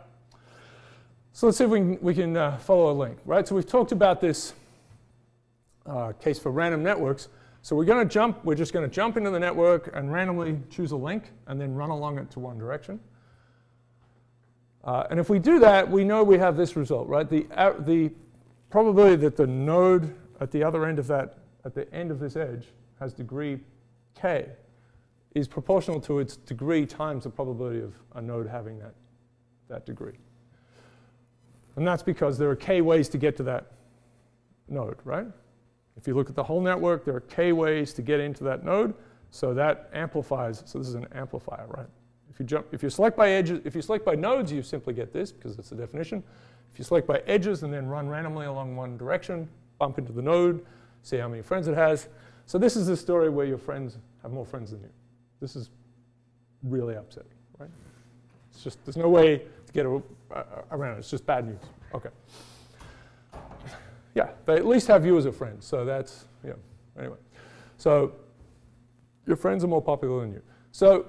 So let's see if we can follow a link, right? So we've talked about this case for random networks. So we're just going to jump into the network and randomly choose a link and then run along it to one direction. And if we do that, we know we have this result, right? The probability that the node at the other end of that, at the end of this edge, has degree k is proportional to its degree times the probability of a node having that degree. And that's because there are k ways to get to that node, right? If you look at the whole network, there are k ways to get into that node, so that amplifies. So this is an amplifier, right? If you select by edges, if you select by nodes, you simply get this because that's the definition. If you select by edges and then run randomly along one direction, bump into the node, see how many friends it has. So this is the story where your friends have more friends than you. This is really upsetting, right? It's just there's no way to get around it. It's just bad news. Okay. Yeah, they at least have you as a friend. So that's, yeah, anyway. So your friends are more popular than you. So,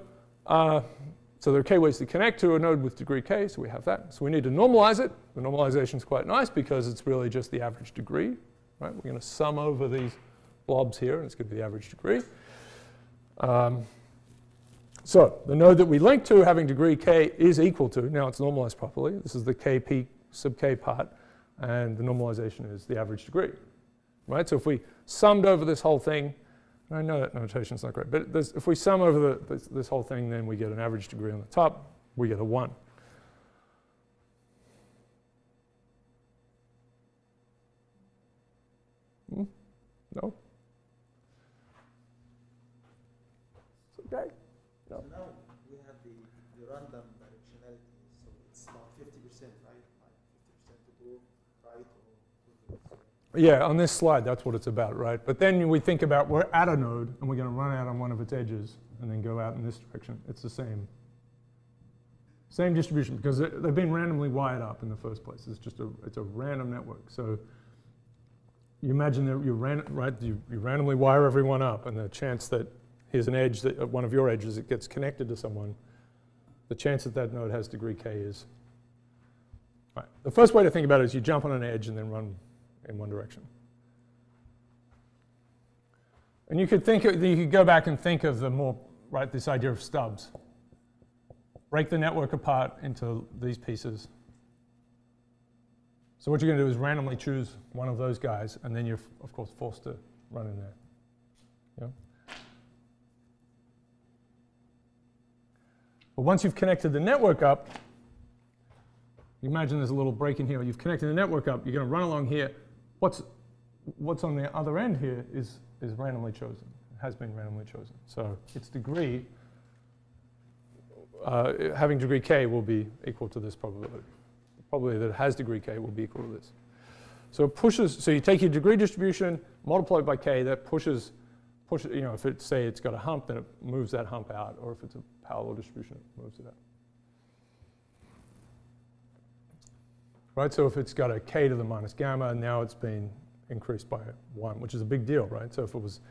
so there are k ways to connect to a node with degree k, so we have that. So we need to normalize it. The normalization is quite nice because it's really just the average degree, right? We're going to sum over these blobs here, and it's going to be the average degree. So the node that we link to having degree k is equal to, now it's normalized properly. This is the kp sub k part. And the normalization is the average degree, right? So if we summed over this whole thing, I know that notation is not great, but if we sum over this whole thing, then we get an average degree on the top. We get a 1. No? It's okay. No. So now we have the random directionality, so it's about 50%, right? Like 50% to go right or to the left. Yeah, on this slide, that's what it's about, right? But then we think about we're at a node, and we're going to run out on one of its edges and then go out in this direction. It's the same distribution because they've been randomly wired up in the first place. It's a random network. So you imagine that you randomly wire everyone up, and the chance that here's an edge that one of your edges that gets connected to someone, the chance that that node has degree k is. Right. The first way to think about it is you jump on an edge and then run in one direction. And you could go back and think of this idea of stubs. Break the network apart into these pieces. So what you're going to do is randomly choose one of those guys, and then you're, of course, forced to run in there. Yeah? But once you've connected the network up, you imagine there's a little break in here. You've connected the network up. You're going to run along here. What's on the other end here is randomly chosen. It has been randomly chosen. So its degree having degree k will be equal to this probability. The probability that it has degree k will be equal to this. So it pushes, so you take your degree distribution, multiply it by k, that pushes, you know, if it's, say it's got a hump, then it moves that hump out, or if it's a parallel distribution, it moves it out. Right, so if it's got a k to the minus gamma, now it's been increased by 1, which is a big deal, right? So if it was,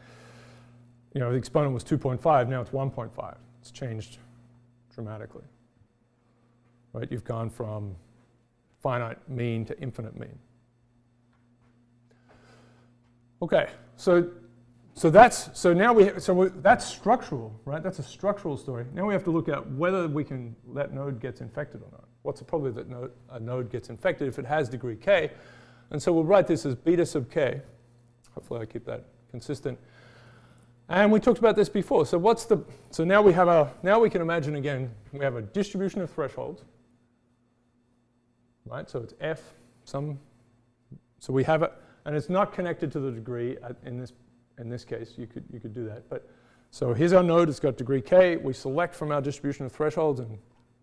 you know, the exponent was 2.5, now it's 1.5. It's changed dramatically, right? You've gone from finite mean to infinite mean. Okay, so that's structural, right? That's a structural story. Now we have to look at whether that node gets infected or not. What's the probability that a node gets infected if it has degree k? And so we'll write this as beta sub k. Hopefully I keep that consistent. And we talked about this before. So now we can imagine again, we have a distribution of thresholds, right? So it's f some, so we have it, and it's not connected to the degree in this case. You could do that. But so here's our node. It's got degree k. We select from our distribution of thresholds and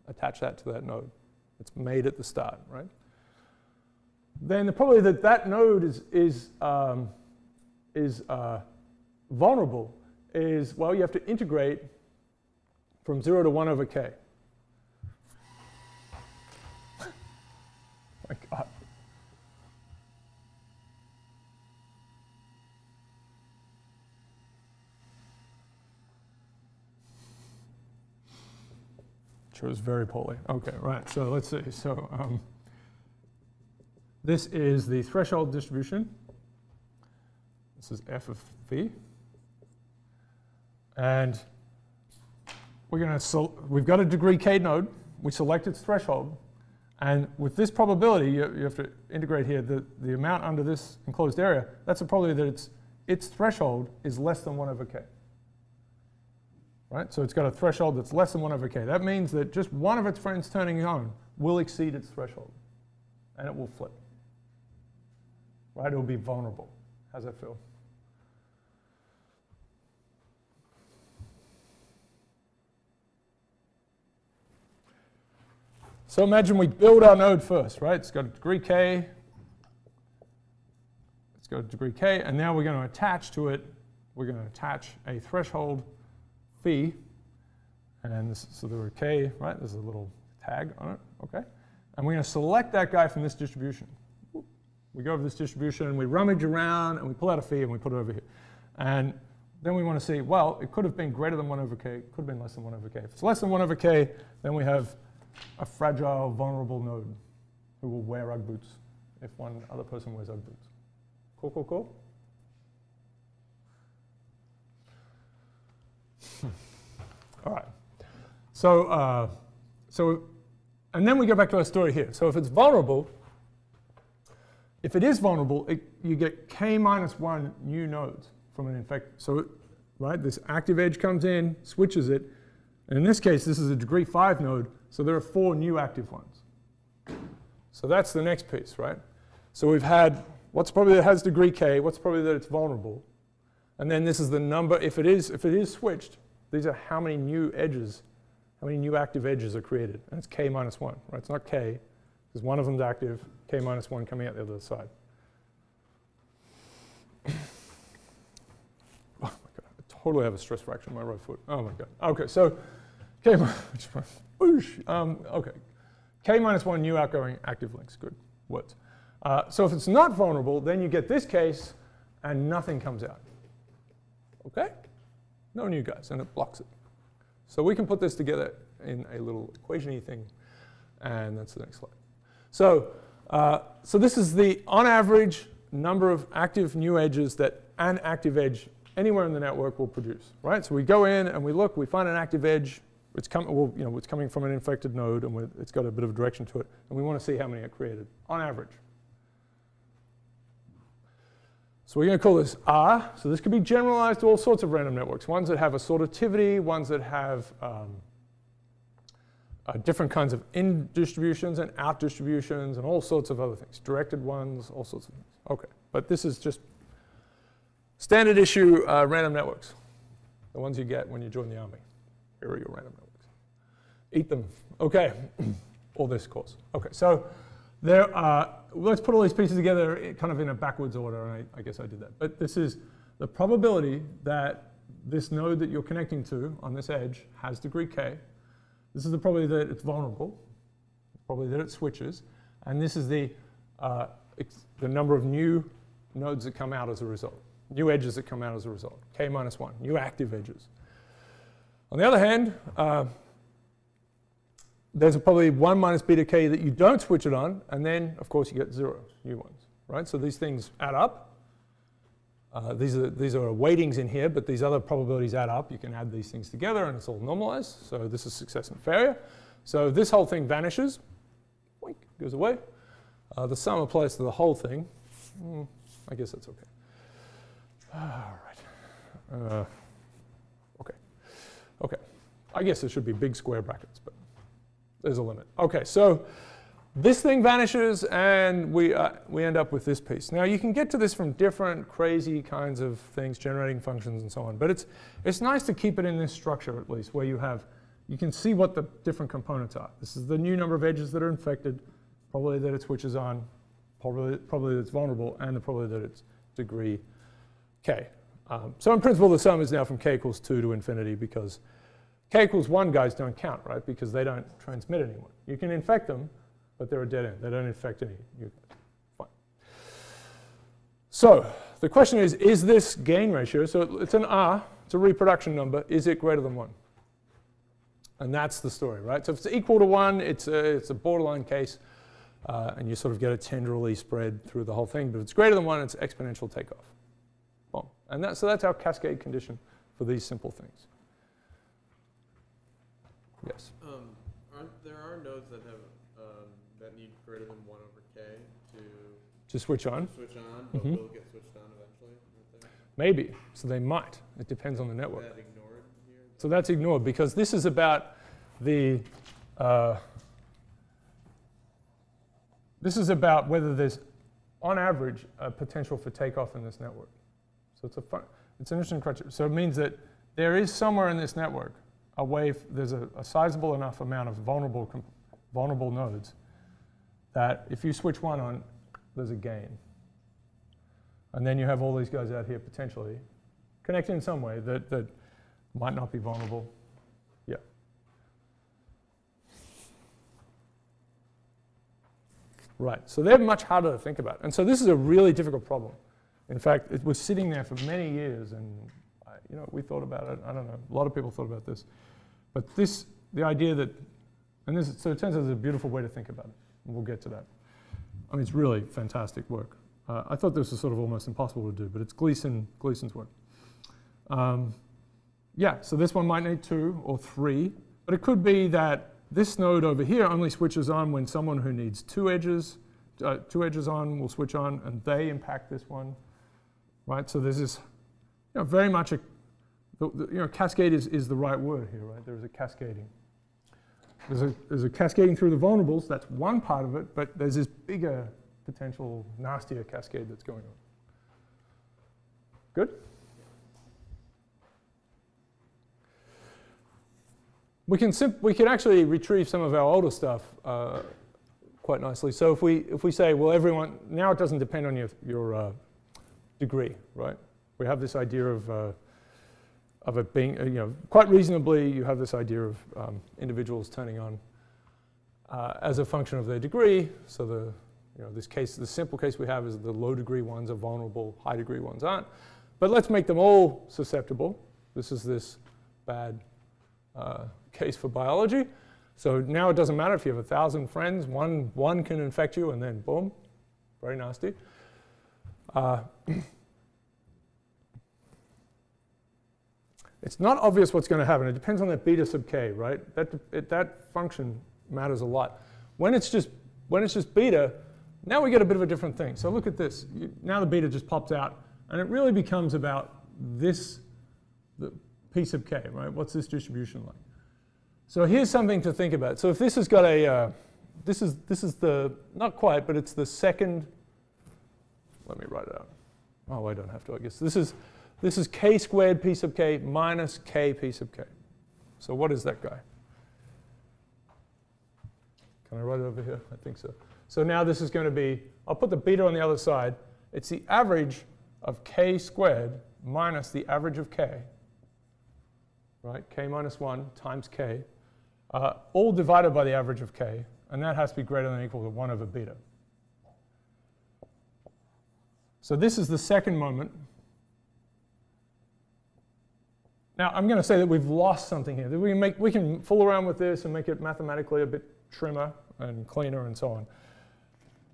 attach that to that node. It's made at the start, right? Then the probability that node is vulnerable is, well, you have to integrate from 0 to 1 over k. My God. Chose very poorly. Okay, right. So let's see. So this is the threshold distribution. This is f of v. And we're going to we've got a degree k node. We select its threshold. And with this probability, you have to integrate here the amount under this enclosed area. That's a probability that its threshold is less than 1 over k. Right? So it's got a threshold that's less than 1 over k. That means that just one of its friends turning on will exceed its threshold, and it will flip. Right? It will be vulnerable. How's that feel? So imagine we build our node first, right? It's got a degree k. It's got a degree k, and now we're going to attach to it, we're going to attach a threshold phi, and so there are k, right? There's a little tag on it, okay? And we're going to select that guy from this distribution. We go over this distribution, and we rummage around, and we pull out a phi, and we put it over here. And then we want to see, well, it could have been greater than 1 over k, it could have been less than 1 over k. If it's less than 1 over k, then we have a fragile, vulnerable node who will wear Ugg boots if one other person wears Ugg boots. Cool, cool, cool? All right. So, and then we go back to our story here. So if it's vulnerable, if it is vulnerable, you get k minus 1 new nodes from an infected. So, right, this active edge comes in, switches it. And in this case, this is a degree 5 node, so there are 4 new active ones. So that's the next piece, right? So we've had what's probably that has degree k, what's probably that it's vulnerable. And then this is the number, if it is switched, these are how many new edges, how many new active edges are created. And it's k minus 1, right? It's not k, because one of them's active, k minus 1 coming out the other side. Oh my God, I totally have a stress fracture in my right foot. Oh my God. Okay, so k minus 1 new outgoing active links, good words. So if it's not vulnerable, then you get this case, and nothing comes out. Okay? No new guys, and it blocks it. So we can put this together in a little equation-y thing, and that's the next slide. So, so this is the, on average, number of active new edges that an active edge anywhere in the network will produce, right? So we go in and we look, we find an active edge. It's coming from an infected node, and it's got a bit of a direction to it, and we want to see how many are created on average. So we're going to call this R. So this could be generalized to all sorts of random networks, ones that have assortativity, ones that have different kinds of in distributions and out distributions and all sorts of other things, directed ones, all sorts of things. Okay, but this is just standard issue random networks, the ones you get when you join the army. Here are your random networks. Eat them. Okay. All this course. Okay, so there are, let's put all these pieces together kind of in a backwards order, and I guess I did that. But this is the probability that this node that you're connecting to on this edge has degree k. This is the probability that it's vulnerable, probably that it switches, and this is the number of new nodes that come out as a result, new edges that come out as a result, k minus 1, new active edges. On the other hand, there's probably 1 minus beta k that you don't switch it on, and then, of course, you get 0 new ones, right? So these things add up. These are weightings in here, but these other probabilities add up. You can add these things together, and it's all normalized. So this is success and failure. So this whole thing vanishes. Boink, goes away. The sum applies to the whole thing. I guess that's okay. All right. Okay. I guess it should be big square brackets, but there's a limit. Okay, so this thing vanishes, and we end up with this piece. Now, you can get to this from different crazy kinds of things, generating functions and so on. But it's nice to keep it in this structure, at least, where you can see what the different components are. This is the new number of edges that are infected, probably that it switches on, probably that it's vulnerable, and the probability that it's degree k. So in principle, the sum is now from k equals 2 to infinity, because k equals 1 guys don't count, right? Because they don't transmit anyone. You can infect them, but they're a dead end. They don't infect any. Fine. So the question is this gain ratio, so it's an R, it's a reproduction number, is it greater than 1? And that's the story, right? So if it's equal to 1, it's a borderline case, and you sort of get a tenderly spread through the whole thing. But if it's greater than 1, it's exponential takeoff. Boom. And so that's our cascade condition for these simple things. Yes? There are nodes that have that need greater than 1 over k to switch on. But will it get switched on eventually? Maybe. So they might. It depends on the network. Is that ignored here? So that's ignored because this is about the whether there's, on average, a potential for takeoff in this network. So it's an interesting criteria. So it means that there is somewhere in this network there's a sizable enough amount of vulnerable nodes that if you switch one on, there's a gain. And then you have all these guys out here potentially connected in some way that might not be vulnerable. Yeah. Right, so they're much harder to think about. And so this is a really difficult problem. In fact, it was sitting there for many years, and we thought about it. I don't know, a lot of people thought about this. But the idea that, so it turns out there's a beautiful way to think about it. And we'll get to that. I mean, it's really fantastic work. I thought this was sort of almost impossible to do, but it's Gleason's work. Yeah, so this one might need 2 or 3, but it could be that this node over here only switches on when someone who needs 2 edges on will switch on, and they impact this one, right? So there's this, very much cascade is the right word here, right? There's a cascading. There's a cascading through the vulnerables. That's one part of it, but there's this bigger potential nastier cascade that's going on. Good? We can actually retrieve some of our older stuff quite nicely. So if we say, well, everyone, now it doesn't depend on your degree, right? We have this idea of it being, quite reasonably, you have this idea of individuals turning on as a function of their degree. So the simple case we have is the low degree ones are vulnerable, high degree ones aren't. But let's make them all susceptible. This is this bad case for biology. So now it doesn't matter if you have 1,000 friends, one can infect you, and then boom, very nasty. It's not obvious what's going to happen. It depends on that beta sub k, right? That function matters a lot. When it's just beta, now we get a bit of a different thing. So look at this. Now the beta just pops out, and it really becomes about the p sub k, right? What's this distribution like? So here's something to think about. So if this has got this is the, not quite, but it's the second, let me write it out. Oh, I don't have to, I guess. This is k squared p sub k minus k p sub k. So what is that guy? Can I write it over here? I think so. So now this is going to be, I'll put the beta on the other side. It's the average of k squared minus the average of k, right? K minus 1 times k, all divided by the average of k, and that has to be greater than or equal to 1 over beta. So this is the second moment. Now, I'm going to say that we've lost something here. That we can fool around with this and make it mathematically a bit trimmer and cleaner and so on.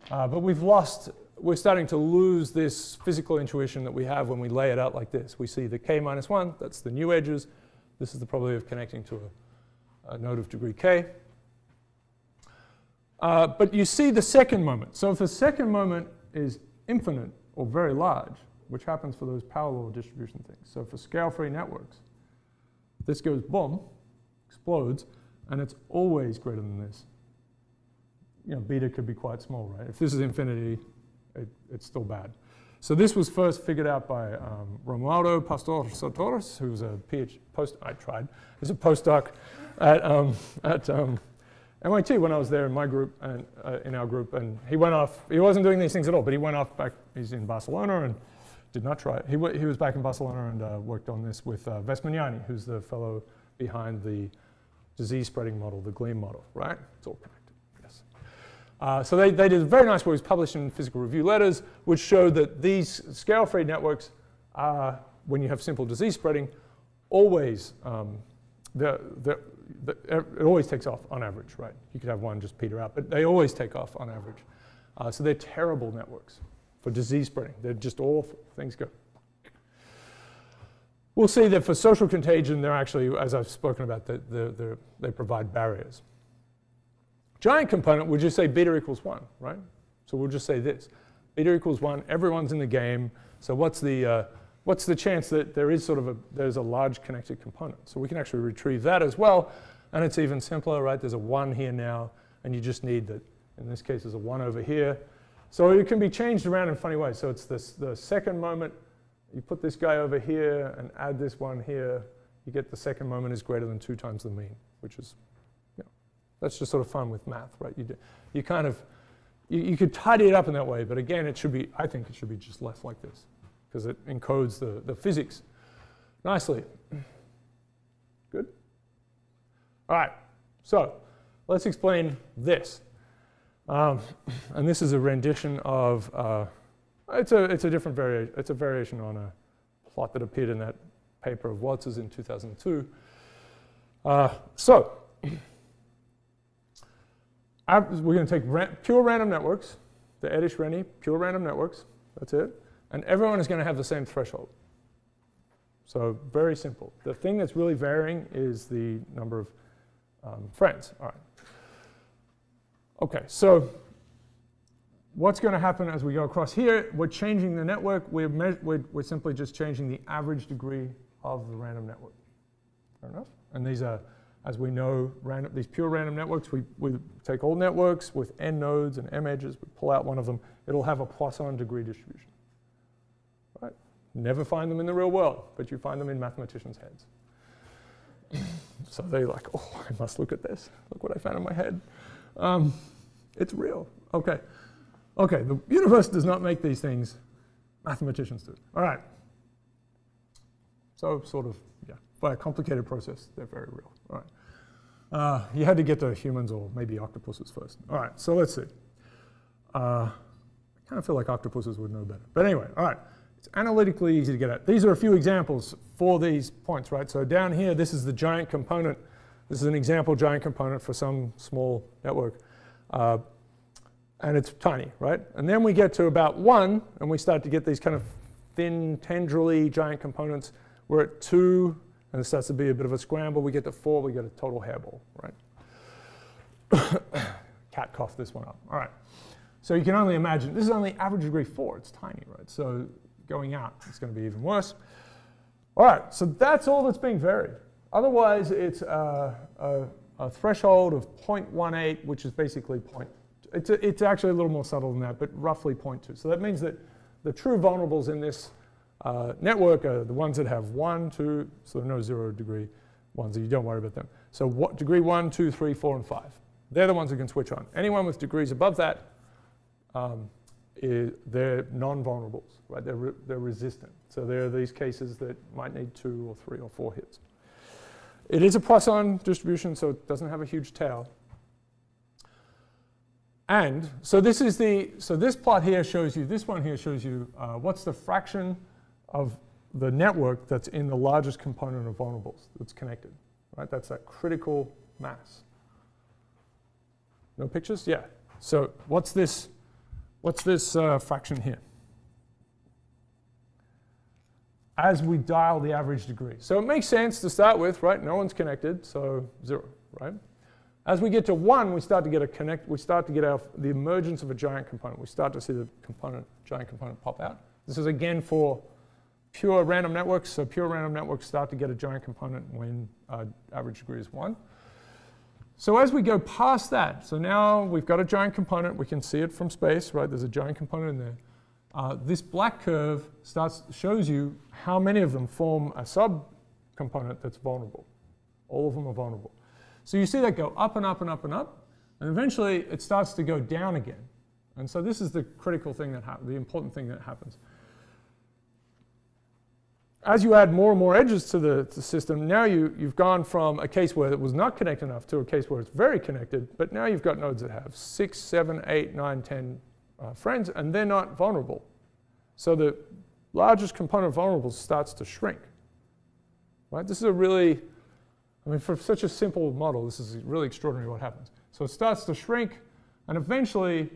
But we're starting to lose this physical intuition that we have when we lay it out like this. We see the k minus 1, that's the new edges. This is the probability of connecting to a node of degree k. But you see the second moment. So if the second moment is infinite or very large, which happens for those power law distribution things. So for scale-free networks, this goes boom, explodes, and it's always greater than this. You know, beta could be quite small, right? If this is infinity, it's still bad. So this was first figured out by Romualdo Pastor Sartoris, who's a he's a postdoc at MIT when I was there in my group and in our group, and he went off. He wasn't doing these things at all, but he went off back. He's in Barcelona and did not try it. He was back in Barcelona and worked on this with Vesmaniani, who's the fellow behind the disease spreading model, the Gleason model, right? It's all connected, yes. So they did a very nice work. It was published in Physical Review Letters, which showed that these scale-free networks, when you have simple disease spreading, always it always takes off on average, right? You could have one just peter out, but they always take off on average. So they're terrible networks for disease spreading. They're just awful. Things go. We'll see that for social contagion, they're actually, as I've spoken about, they provide barriers. Giant component, we'll just say beta equals 1, right? So we'll just say this. Beta equals 1, everyone's in the game. So what's the chance that there is there's a large connected component? So we can actually retrieve that as well. And it's even simpler, right? There's a 1 here now, and you just need that. In this case, there's a 1 over here. So it can be changed around in funny ways. So it's the second moment. You put this guy over here and add this one here. You get the second moment is greater than 2 times the mean, which is, you know, that's just sort of fun with math, right? You could tidy it up in that way, but again, I think it should be just left like this, because it encodes the physics nicely. Good? All right, so let's explain this. And this is a rendition of, it's a different variation. It's a variation on a plot that appeared in that paper of Watts's in 2002. So we're going to take pure random networks, the Edish-Renyi, pure random networks, that's it. And everyone is going to have the same threshold. So very simple. The thing that's really varying is the number of friends. All right. OK, so what's going to happen as we go across here? We're changing the network. We're simply just changing the average degree of the random network. Fair enough? And these are, as we know, these pure random networks. We take all networks with n nodes and m edges. We pull out one of them. It'll have a Poisson degree distribution. Right? Never find them in the real world, but you find them in mathematicians' heads. So they're like, oh, I must look at this. Look what I found in my head. It's real. OK. OK, the universe does not make these things. Mathematicians do. All right. So sort of, yeah, by a complicated process, they're very real. All right. You had to get to humans or maybe octopuses first. All right, so let's see. I kind of feel like octopuses would know better. But anyway, all right. It's analytically easy to get at. These are a few examples for these points, right? So down here, this is the giant component. This is an example giant component for some small network. And it's tiny, right? And then we get to about 1, and we start to get these kind of thin, tendrily giant components. We're at 2, and it starts to be a bit of a scramble. We get to 4, we get a total hairball, right? Cat coughed this one up. All right. So you can only imagine, this is only average degree 4. It's tiny, right? So going out, it's going to be even worse. All right, so that's all that's being varied. Otherwise, it's a threshold of 0.18, which is basically it's actually a little more subtle than that, but roughly 0.2. So that means that the true vulnerables in this network are the ones that have 1, 2, so no 0 degree ones, that you don't worry about them. So what, degree 1, 2, 3, 4, and 5. They're the ones who can switch on. Anyone with degrees above that, they're non-vulnerables, right? They're resistant. So there are these cases that might need 2 or 3 or 4 hits. It is a Poisson distribution, so it doesn't have a huge tail. And so this plot here shows you, this one here shows you what's the fraction of the network that's in the largest component of vulnerables that's connected, right? That's that critical mass. No pictures? Yeah. So what's this fraction here? As we dial the average degree. So it makes sense to start with, right? No one's connected, so 0, right? As we get to 1, we start to get the emergence of a giant component. We start to see the giant component pop out. This is again for pure random networks. So pure random networks start to get a giant component when average degree is 1. So as we go past that, so now we've got a giant component. We can see it from space, right? There's a giant component in there. This black curve shows you how many of them form a subcomponent that's vulnerable. All of them are vulnerable. So you see that go up and up and up and up, and eventually it starts to go down again. And so this is the critical thing that happens, the important thing that happens. As you add more and more edges to the system, now you've gone from a case where it was not connected enough to a case where it's very connected, but now you've got nodes that have 6, 7, 8, 9, 10 friends, and they're not vulnerable. So the largest component of vulnerables starts to shrink. Right? This is for such a simple model, this is really extraordinary what happens. So it starts to shrink, and eventually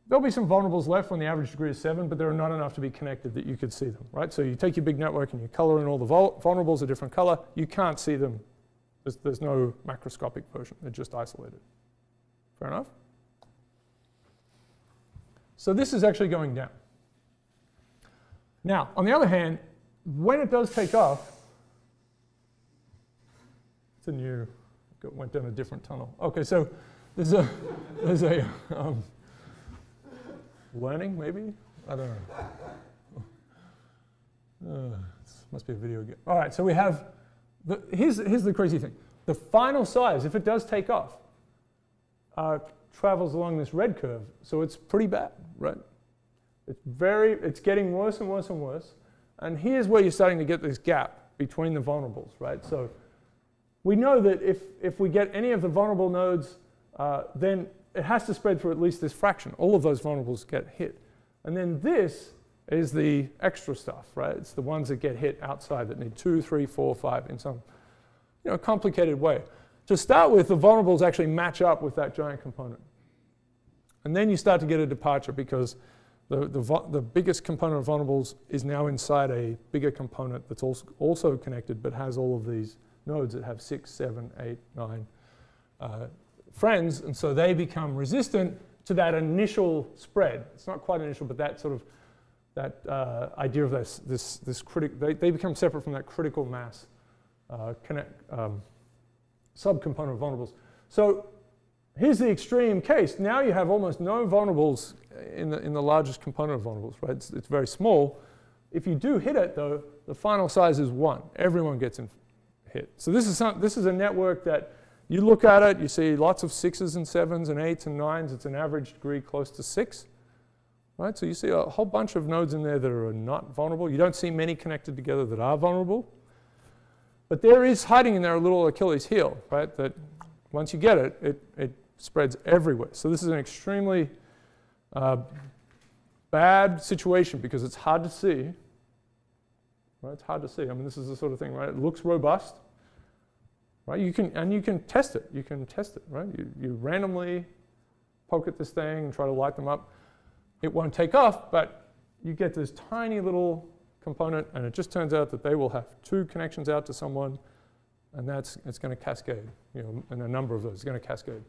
there'll be some vulnerables left when the average degree is 7, but there are not enough to be connected that you could see them. Right? So you take your big network and you color in all the vulnerables a different color. You can't see them. There's no macroscopic version. They're just isolated. Fair enough? So this is actually going down. Now, on the other hand, when it does take off, went down a different tunnel. Okay, so there's a learning maybe? I don't know. Must be a video game. All right, so we have, here's the crazy thing. The final size, if it does take off, travels along this red curve, so it's pretty bad, right? It's getting worse and worse and worse. And here's where you're starting to get this gap between the vulnerables, right? So we know that if we get any of the vulnerable nodes, then it has to spread through at least this fraction. All of those vulnerables get hit. And then this is the extra stuff, right? It's the ones that get hit outside that need 2, 3, 4, 5 in some complicated way. To start with, the vulnerables actually match up with that giant component. And then you start to get a departure because the biggest component of vulnerables is now inside a bigger component that's also connected but has all of these nodes that have 6, 7, 8, 9 friends, and so they become resistant to that initial spread. It's not quite initial, but that sort of idea of this critical. They become separate from that critical mass subcomponent of vulnerables. So here's the extreme case. Now you have almost no vulnerables in the largest component of vulnerables, right? It's very small. If you do hit it, though, the final size is 1. Everyone gets hit. So this is a network that you look at it, you see lots of 6s and 7s and 8s and 9s. It's an average degree close to 6. Right? So you see a whole bunch of nodes in there that are not vulnerable. You don't see many connected together that are vulnerable. But there is hiding in there a little Achilles heel, right? That once you get it, it spreads everywhere. So this is an extremely bad situation because it's hard to see. Right? It's hard to see. I mean, this is the sort of thing, right? It looks robust. Right? You can test it. You can test it, right? You randomly poke at this thing and try to light them up. It won't take off, but you get this tiny little component, and it just turns out that they will have 2 connections out to someone, and it's going to cascade. And a number of those is going to cascade.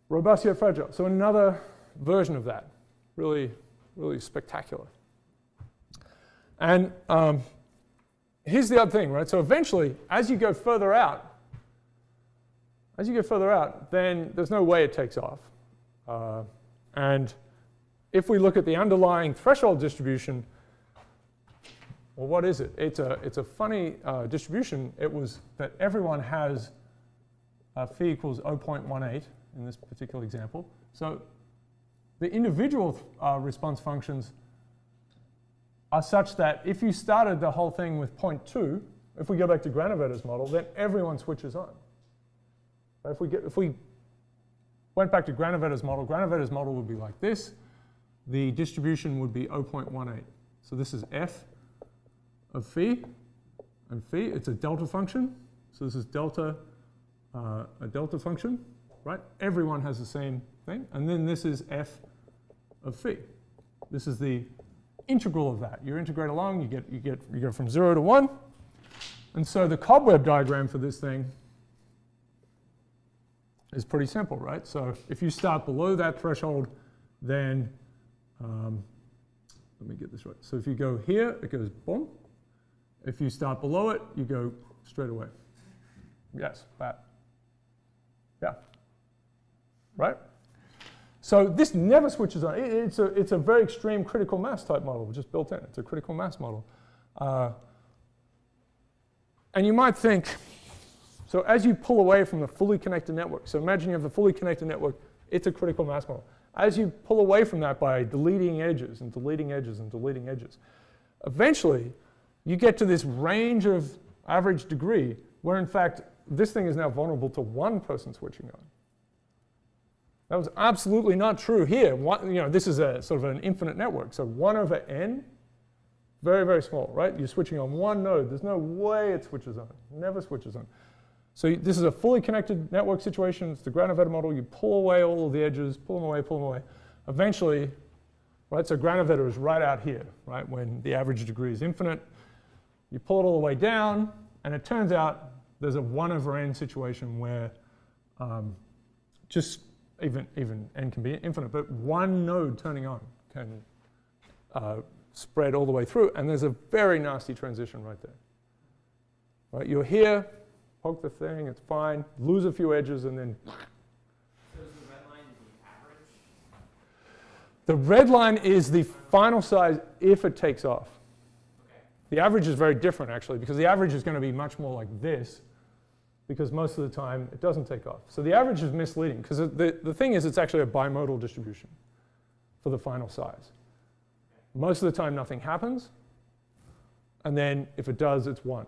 Robust yet fragile. So another version of that, really, really spectacular. And here's the other thing, right? So eventually, as you go further out, then there's no way it takes off. And if we look at the underlying threshold distribution, well, what is it? It's a funny distribution. It was that everyone has phi equals 0.18 in this particular example. So the individual response functions are such that if you started the whole thing with 0.2, if we go back to Granovetter's model, then everyone switches on. Right? If we went back to Granovetter's model would be like this. The distribution would be 0.18. So this is f of phi, and phi, it's a delta function. So this is delta, a delta function, right? Everyone has the same thing. And then this is f of phi. This is the integral of that. You integrate along, you go from 0 to 1. And so the cobweb diagram for this thing is pretty simple, right? So if you start below that threshold, then let me get this right. So if you go here, it goes boom. If you start below it, you go straight away. Yes, that. Yeah. Right? So this never switches on. It's a very extreme critical mass type model, just built in. It's a critical mass model. And you might think, so as you pull away from the fully connected network, so imagine you have the fully connected network, it's a critical mass model. As you pull away from that by deleting edges and deleting edges and deleting edges, eventually you get to this range of average degree where in fact this thing is now vulnerable to one person switching on. That was absolutely not true here. This is a sort of an infinite network, so 1 over n, very, very small, right? You're switching on one node. There's no way it switches on. It never switches on. So this is a fully connected network situation. It's the Granovetter model. You pull away all of the edges, pull them away, pull them away. Eventually, right, so Granovetter is right out here, right, when the average degree is infinite. You pull it all the way down, and it turns out there's a 1 over n situation where just even n can be infinite, but one node turning on can spread all the way through, and there's a very nasty transition right there. Right, you're here, poke the thing, it's fine, lose a few edges, and then. So is the red line the average? The red line is the final size if it takes off. Okay. The average is very different, actually, because the average is going to be much more like this, because most of the time it doesn't take off. So the average is misleading, because the thing is it's actually a bimodal distribution for the final size. Most of the time nothing happens, and then if it does, it's 1.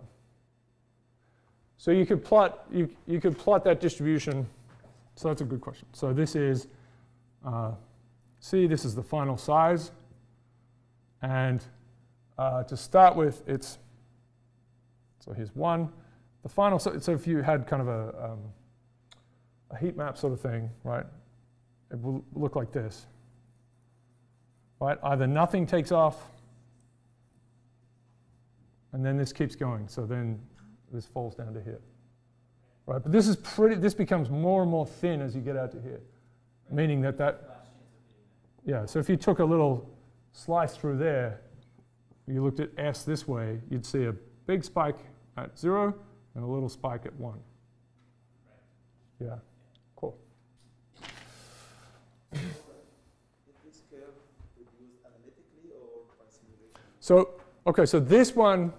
So you could plot that distribution. So that's a good question. So this is C, this is the final size. And to start with, so here's 1. The final size, so if you had kind of a heat map sort of thing, right, it will look like this. Right, either nothing takes off, and then this keeps going. So then this falls down to here. Right, but this becomes more and more thin as you get out to here, meaning that yeah. So if you took a little slice through there, you looked at S this way, you'd see a big spike at 0 and a little spike at 1. Yeah, cool. So, okay, so this one's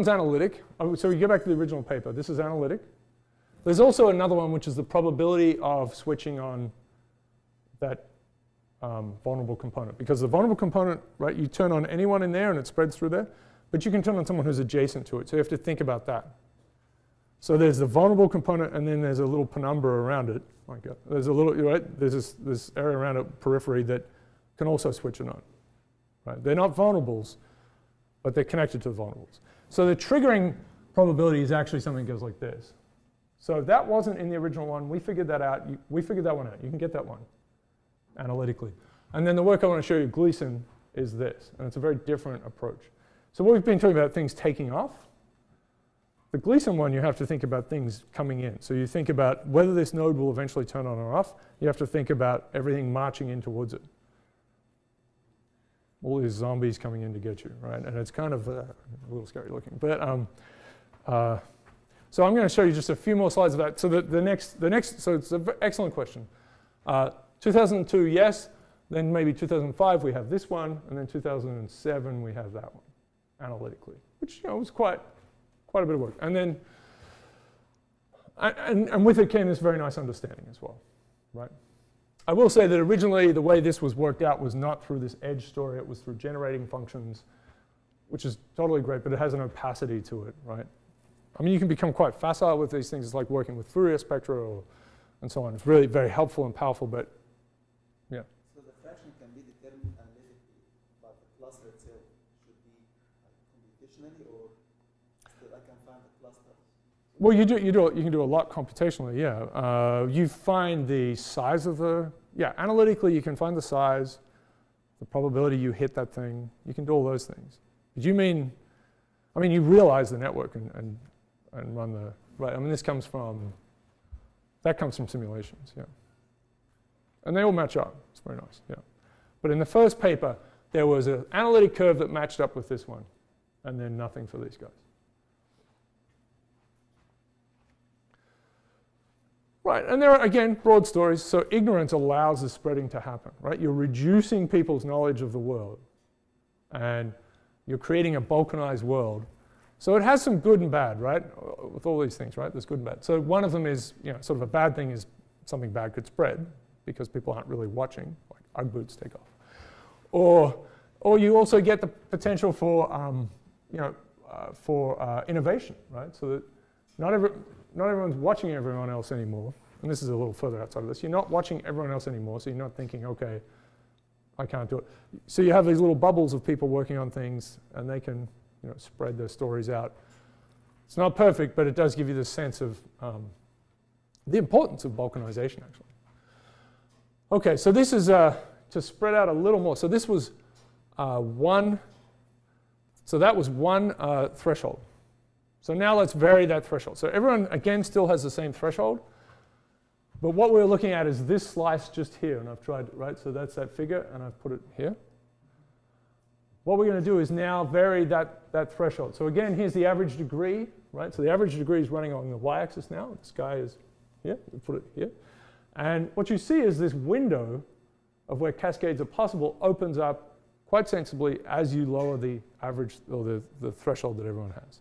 analytic. Oh, so we go back to the original paper. This is analytic. There's also another one, which is the probability of switching on that vulnerable component. Because the vulnerable component, right, you turn on anyone in there and it spreads through there, but you can turn on someone who's adjacent to it. So you have to think about that. So there's the vulnerable component, and then there's a little penumbra around it. Oh my God. There's a little, right? There's this area around a periphery that can also switch it on. Right? They're not vulnerables, but they're connected to the vulnerables. So the triggering probability is actually something that goes like this. So that wasn't in the original one. We figured that out. We figured that one out. You can get that one analytically. And then the work I want to show you, Gleason, is this. And it's a very different approach. So what we've been talking about things taking off. The Gleason one, you have to think about things coming in. So you think about whether this node will eventually turn on or off. You have to think about everything marching in towards it. All these zombies coming in to get you, right? And it's kind of a little scary looking. But so I'm going to show you just a few more slides of that. So the next, so it's an excellent question. 2002, yes. Then maybe 2005 we have this one, and then 2007 we have that one, analytically, which was quite a bit of work. And then And with it came this very nice understanding as well, right? I will say that originally the way this was worked out was not through this edge story, it was through generating functions, which is totally great, but it has an opacity to it, right? I mean, you can become quite facile with these things. It's like working with Fourier spectra and so on. It's really very helpful and powerful, but yeah. So the fraction can be determined analytically, but the cluster itself should be computationally, or still I can find the cluster? Well, you can do a lot computationally, yeah. You find the size of analytically you can find the size, the probability you hit that thing. You can do all those things. But you realize the network and run the, right, I mean, that comes from simulations, yeah. And they all match up, it's very nice, yeah. But in the first paper, there was an analytic curve that matched up with this one, and then nothing for these guys. Right, and there are, again, broad stories. So ignorance allows the spreading to happen, right? You're reducing people's knowledge of the world, and you're creating a balkanized world. So it has some good and bad, right? With all these things, right? There's good and bad. So one of them is, sort of a bad thing is something bad could spread because people aren't really watching, like Ugg boots take off. Or you also get the potential for, innovation, right? So that not everyone's watching everyone else anymore. And this is a little further outside of this. You're not watching everyone else anymore, so you're not thinking, okay, I can't do it. So you have these little bubbles of people working on things, and they can spread their stories out. It's not perfect, but it does give you the sense of the importance of balkanization, actually. Okay, so this is to spread out a little more. So this was one threshold. So now let's vary that threshold. So everyone, again, still has the same threshold. But what we're looking at is this slice just here. And I've tried, right? So that's that figure, and I've put it here. What we're going to do is now vary that threshold. So again, here's the average degree, right? So the average degree is running along the y-axis now. This guy is here. We put it here. And what you see is this window of where cascades are possible opens up quite sensibly as you lower the average, or the threshold that everyone has.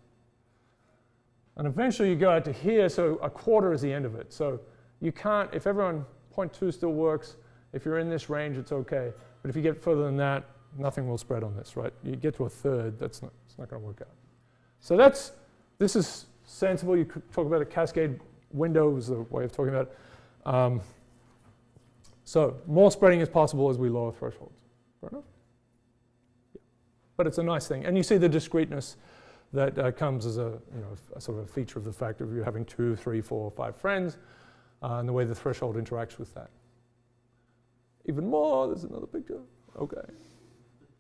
And eventually you go out to here, so a quarter is the end of it. So you can't, if everyone, 0.2 still works, if you're in this range, it's okay. But if you get further than that, nothing will spread on this, right? You get to a third, it's not going to work out. So this is sensible. You could talk about a cascade window is the way of talking about it. So more spreading is possible as we lower thresholds. Fair enough? Yeah. But it's a nice thing. And you see the discreteness that comes as a sort of a feature of the fact of you having 2, 3, 4, 5 friends, and the way the threshold interacts with that. Even more, there's another picture. Okay.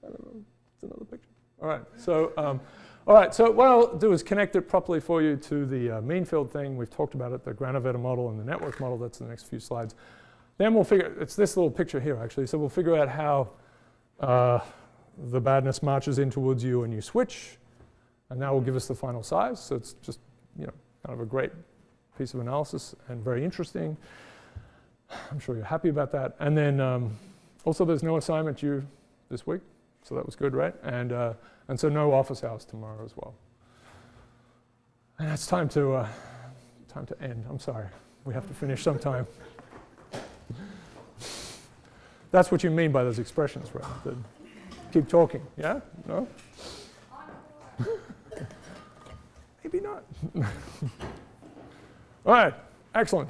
I don't know. It's another picture. All right. So what I'll do is connect it properly for you to the mean field thing. We've talked about it, the Granovetter model and the network model. That's the next few slides. Then we'll figure, it's this little picture here, actually. So we'll figure out how the badness marches in towards you and you switch. And that will give us the final size. So it's just, kind of a great piece of analysis and very interesting. I'm sure you're happy about that. And then also there's no assignment due this week. So that was good, right? And so no office hours tomorrow as well. And it's time to end. I'm sorry. We have to finish sometime. That's what you mean by those expressions, right? Keep talking. Yeah? No? Maybe not. All right. Excellent.